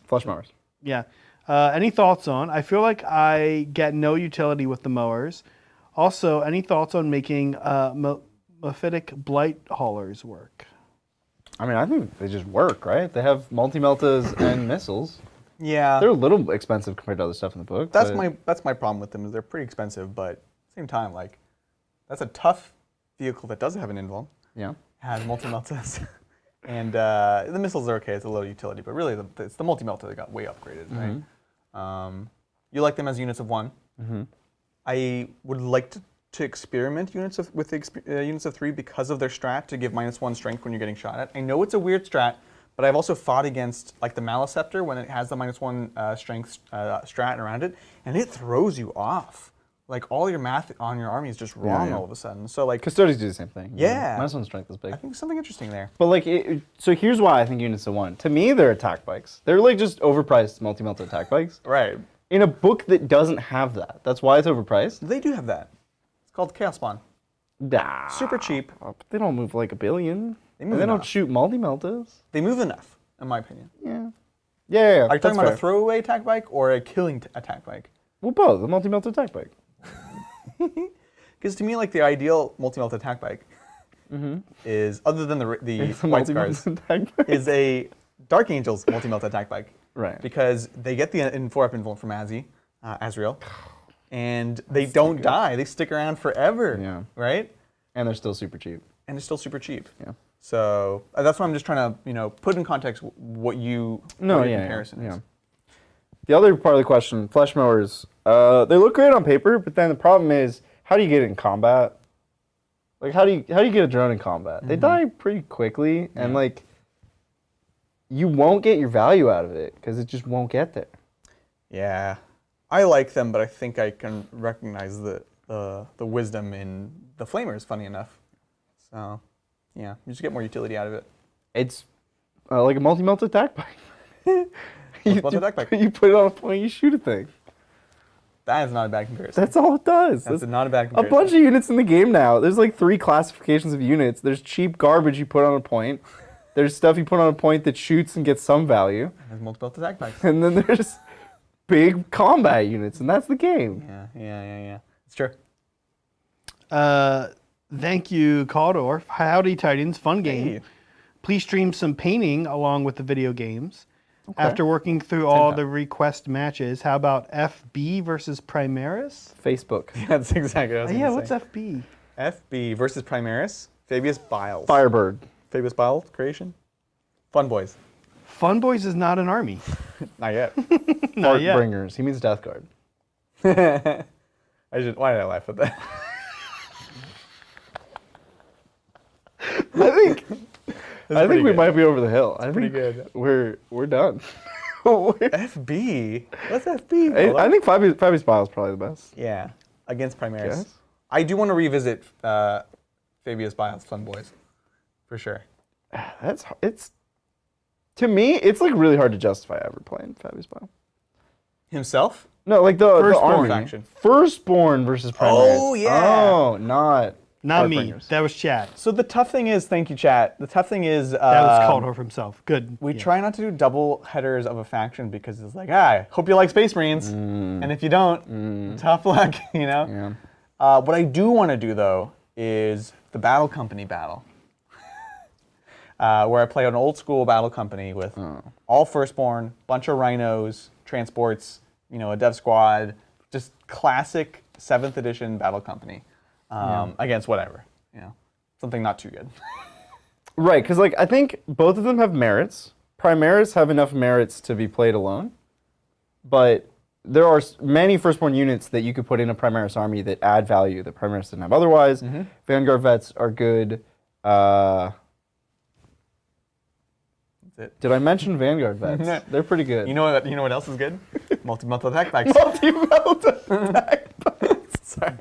Flush mowers. Yeah. Any thoughts on? I feel like I get no utility with the mowers. Also, any thoughts on making Mephitic Blight Haulers work? I mean, I think they just work, right? They have multi-meltas and missiles. Yeah. They're a little expensive compared to other stuff in the book. That's but my problem with them, is they're pretty expensive, but at the same time, like, that's a tough vehicle that does have an invuln. Yeah. Has multi-meltas. And the missiles are okay, it's a low utility, but really it's the multi-melta that got way upgraded, right? You like them as units of 1. I would like to experiment with the units of 3 because of their strat to give -1 strength when you're getting shot at. I know it's a weird strat, but I've also fought against like the Maliceptor when it has the -1 strength strat around it, and it throws you off. like all your math on your army is just wrong yeah. all of a sudden. So like Custodians do the same thing. Yeah. Minus 1 strength is big. I think something interesting there. But like, so here's why I think units are 1. To me, they're attack bikes. They're like just overpriced multi-melt attack bikes. Right. In a book that doesn't have that. That's why it's overpriced. They do have that. It's called Chaos Spawn. Nah. Super cheap. They don't move like a billion. They move And they don't enough. shoot multi-meltas. They move enough, in my opinion. Yeah. Yeah. Are you talking about a throwaway attack bike or a killing attack bike? Well, both. The multi-melt attack bike. Because to me, like the ideal multi-melt attack bike is, other than the It's a white multi-melt scars, attack bike. is a Dark Angels multi-melt attack bike. Right. Because they get the 4-up invuln from Azrael, and they don't die. They stick around forever. Yeah. Right? And they're still super cheap. And they're still super cheap. Yeah. So that's why I'm just trying to, put in context what your comparison is. The other part of the question, flesh mowers, they look great on paper, but then the problem is, how do you get it in combat? Like, how do you get a drone in combat? They die pretty quickly, and like, you won't get your value out of it because it just won't get there. Yeah, I like them, but I think I can recognize the wisdom in the flamers. Funny enough, so yeah, you just get more utility out of it. It's like a multi-melt attack bike. Attack bike. You put it on a point, you shoot a thing. That is not a bad comparison. That's all it does. That's not a bad A comparison. bunch of units in the game now. There's like 3 classifications of units. There's cheap garbage you put on a point. There's stuff you put on a point that shoots and gets some value. There's multiple attack bikes. And then there's big combat units, and that's the game. Yeah. It's true. Thank you, Caldor. Howdy, Titans. Fun game. Hey. Please stream some painting along with the video games. After working through all the request matches, how about FB versus Primaris? Facebook. Yeah, that's exactly what I was Yeah, gonna what's say. FB? FB versus Primaris. Fabius Biles. Firebird. Fabius Biles creation. Fun boys. Fun Boys is not an army. Not yet. Not yet. Bringers. He means Death Guard. Why did I laugh at that? I think we might be over the hill. I pretty think good. We're done. FB? What's FB? I think Fabius Biles is probably the best. Yeah, against Primaris. Yes. I do want to revisit Fabius Biles, Fun Boys, for sure. It's to me, it's like really hard to justify ever playing Fabius Biles. Himself? No, like the Firstborn army. faction. Firstborn versus Primaris. Oh, yeah. Oh, not Me. Heartbringers. That was chat. So the tough thing is, thank you, chat. The tough thing is, That was Caldor himself. Good. we Yeah. try not to do double headers of a faction because it's like, I hope you like Space Marines, and if you don't, tough luck, Yeah. What I do want to do though is the Battle Company battle, where I play an old school Battle Company with all Firstborn, bunch of rhinos, transports, a dev squad, just classic 7th edition Battle Company against whatever, something not too good. Right, because I think both of them have merits. Primaris have enough merits to be played alone, but there are many Firstborn units that you could put in a Primaris army that add value that Primaris didn't have otherwise. Vanguard vets are good. That's it. Did I mention Vanguard vets? They're pretty good. You know what else is good? Multi-month attack packs. Multi-melt attack. Sorry.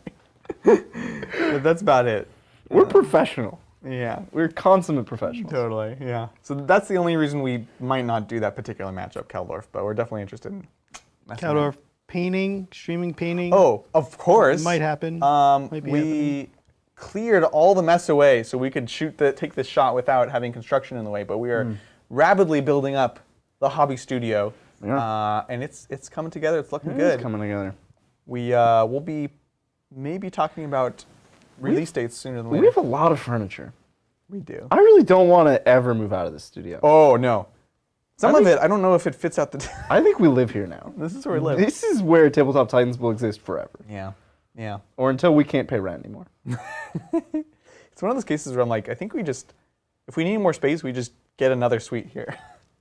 But that's about it. We're professional. Yeah. We're consummate professionals. Totally, yeah. So that's the only reason we might not do that particular matchup, Kaldorf, but we're definitely interested in messing around. Caldor painting, streaming painting. Oh, of course. Might happen. Might be We happening. cleared all the mess away so we could take this shot without having construction in the way, but we are rapidly building up the hobby studio. Yeah. And it's coming together. It's looking It good. is coming together. We'll be maybe talking about release dates sooner than We later. have a lot of furniture. We do. I really don't want to ever move out of this studio. Oh, no. Some I of think- it, I don't know if it fits out the... I think we live here now. This is where we live. This is where Tabletop Titans will exist forever. Yeah. Yeah. Or until we can't pay rent anymore. It's one of those cases where I'm like, I think if we need more space, we just get another suite here.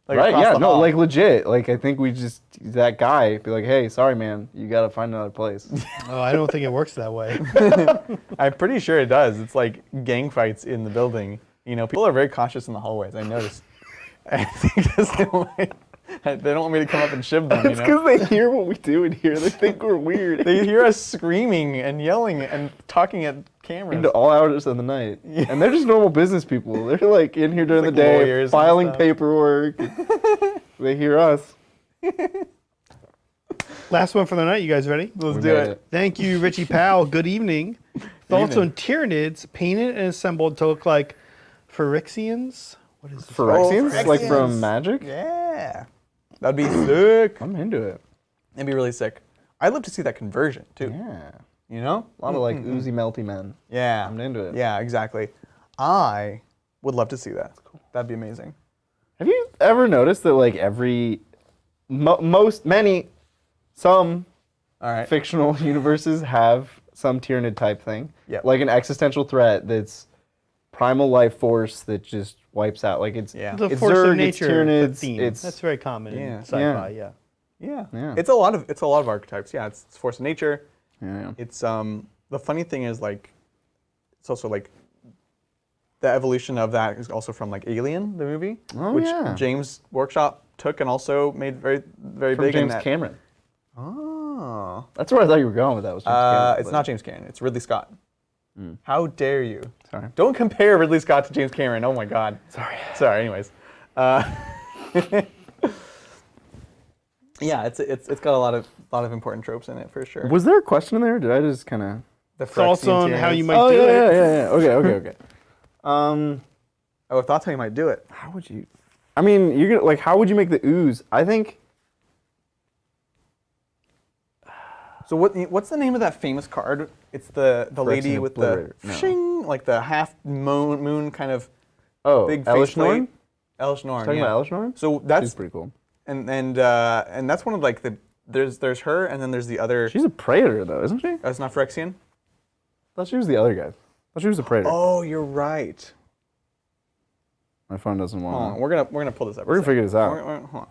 Right, across yeah, the no, hall. legit. I think we just, that guy, be like, hey, sorry, man, you got to find another place. Oh, I don't think it works that way. I'm pretty sure it does. It's like gang fights in the building. People are very cautious in the hallways. I noticed. I think They don't want me to come up and shib them, It's because they hear what we do in here. They think we're weird. They hear us screaming and yelling and talking at cameras. Into all hours of the night. Yeah. And they're just normal business people. They're like in here during the day, filing paperwork. They hear us. Last one for the night. You guys ready? Let's do it. Thank you, Richie Powell. Good evening. Thoughts on tyranids painted and assembled to look like Phyrexians? What is this? Phyrexians? Like from Magic? Yeah. That'd be sick. I'm into it. It'd be really sick. I'd love to see that conversion, too. Yeah. You know? A lot of like oozy, melty men. Yeah. I'm into it. Yeah, exactly. I would love to see that. That's cool. That'd be amazing. Have you ever noticed that like some All right. fictional universes have some tyranid type thing? Yep. Like an existential threat that's primal life force that just wipes out. Like it's Yeah. The it's force Zerg, of nature it's theme. Tyranids, That's very common Yeah. in sci-fi. Yeah. Yeah. It's a lot of archetypes. Yeah, it's force of nature. Yeah. It's the funny thing is like it's also like the evolution of that is also from like Alien, the movie, which James Workshop took and also made very From big in James that. Cameron. Oh. That's where I thought you were going with that. Was James Cameron, It's not James Cameron. It's Ridley Scott. How dare you? Sorry. Don't compare Ridley Scott to James Cameron. Oh my God. Sorry. Anyways. Yeah, it's got a lot of important tropes in it for sure. Was there a question in there? Or did I just kind of? The Thoughts Phyrexian on how Tyranids. you might do it? Yeah. Okay. Oh, thoughts how you might do it. How would you? I mean, you're gonna like. How would you make the ooze? I think. So what's the name of that famous card? It's the lady Phyrexian with the Obliterator. No. shing, like the half moon kind of big Elish face plate. Norn? Elish Norn. Talking Yeah. about Elish Norn? So that's She's pretty cool. and that's one of like the there's her and then there's the other. She's a praetor though, isn't she? That's not Phyrexian. I thought she was the other guy. I thought she was a praetor. Oh, you're right. My phone doesn't want. Hold on, we're gonna pull this up. We're gonna figure this out.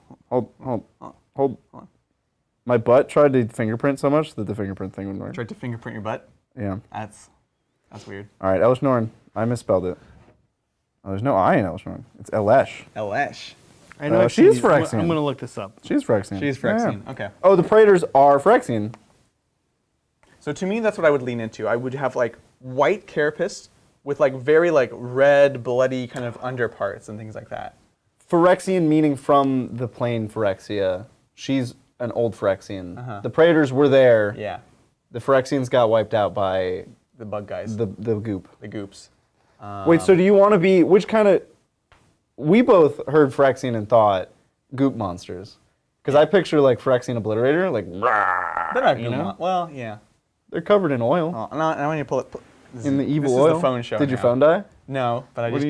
Hold. My butt tried to fingerprint so much that the fingerprint thing wouldn't work. Tried to fingerprint your butt. Yeah. That's weird. All right, Elish Norn. I misspelled it. Oh, there's no I in Elish Norn. It's Elesh. Elesh. I know. She's Phyrexian. I'm going to look this up. She's Phyrexian. She's Phyrexian. Okay. Oh, the praetors are Phyrexian. So to me, that's what I would lean into. I would have like white carapace with like very like red, bloody kind of underparts and things like that. Phyrexian meaning from the plane Phyrexia. She's an old Phyrexian. The praetors were there. Yeah. The Phyrexians got wiped out by The bug guys. the goop. The goops. Wait, so do you want to be, which kind of, we both heard Phyrexian and thought goop monsters. Because I picture like Phyrexian Obliterator, like, rah, They're not you goop know? Well, yeah. They're covered in oil. Oh, now I need to pull it. In the evil this oil? Is the phone show Did your now. phone die? No, but I What just.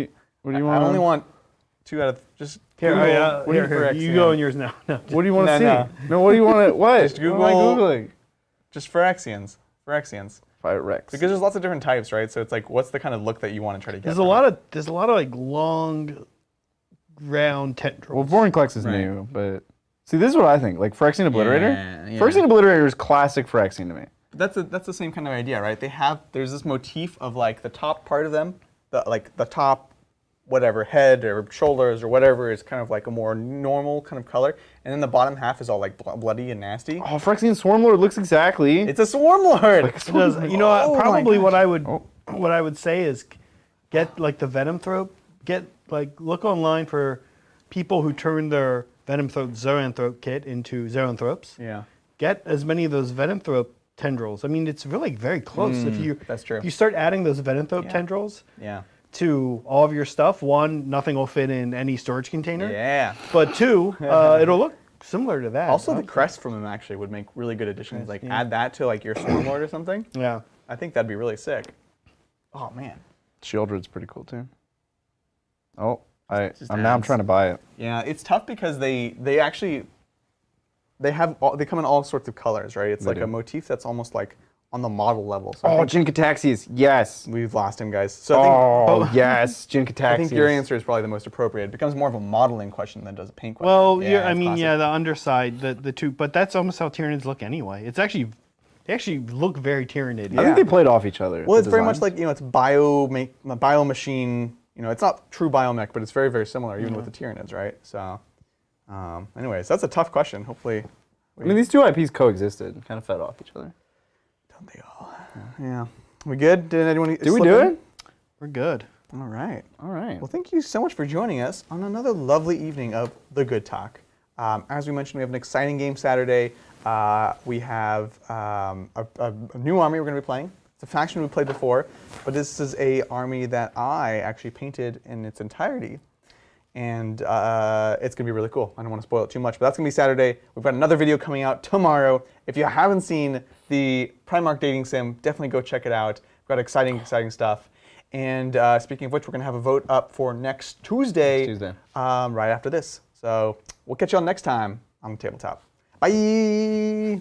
do you I want? only want 2 out of just. Here, Google here, Phyrexian. you go on yours now. No, What do you want to No, see? No, what do you want to, what? Just Google- What am I Googling? Just Phyrexians. Phyrexians. Phyrex. Because there's lots of different types, right? So it's like, what's the kind of look that you want to try to get? there's a lot of like long, round tendrils. Well, Vorinclex is Right. new, but see, this is what I think. Like Phyrexian Obliterator. Yeah. Phyrexian Obliterator is classic Phyrexian to me. That's the same kind of idea, right? There's this motif of like the top part of them, the top, whatever, head or shoulders or whatever is kind of like a more normal kind of color, and then the bottom half is all like bloody and nasty. Oh, Phyrexian Swarmlord looks exactly. It's a swarm lord. It does. You know, Oh my probably gosh. what I would say is get like the Venom Throat. Look online for people who turn their Venom Throat Zoanthrope kit into Zoanthropes. Yeah. Get as many of those Venom Throat tendrils. I mean, it's really very close. That's true. If you start adding those Venom Throat tendrils Yeah. to all of your stuff, one, nothing will fit in any storage container. Yeah. But two, it'll look similar to that. Also, the crest from them actually would make really good additions. Like add that to like your swarm lord or something. Yeah. I think that'd be really sick. Oh man. Shieldred's pretty cool too. Oh, I'm Just I'm adds. trying to buy it. Yeah, it's tough because they come in all sorts of colors, right? It's They like do. a motif that's almost like on the model level. So Oh, I think Jinkataxias, yes. we've lost him, guys. So I think, Oh, yes, Jinkataxias. I think your answer is probably the most appropriate. It becomes more of a modeling question than it does a paint question. Well, Yeah, yeah, I it's mean, classic. yeah, the underside, the two, but that's almost how Tyranids look anyway. They actually look very Tyranid. I think they played off each other. Well, the it's very much designs. like, it's bio machine. It's not true biomech, but it's very, very similar, even with the Tyranids, right? So, Anyways, that's a tough question. Hopefully, I mean, these two IPs coexisted, kind of fed off each other. don't they all? Yeah. We good? Did anyone? Did we do it? We're good. All right. All right. Well, thank you so much for joining us on another lovely evening of The Good Talk. As we mentioned, we have an exciting game Saturday. We have a new army we're going to be playing. It's a faction we played before, but this is a army that I actually painted in its entirety. And it's going to be really cool. I don't want to spoil it too much, but that's going to be Saturday. We've got another video coming out tomorrow. If you haven't seen the Primarch dating sim, definitely go check it out. We've got exciting stuff. And speaking of which, we're going to have a vote up for next Tuesday, right after this. So we'll catch you all next time on the Tabletop. Bye!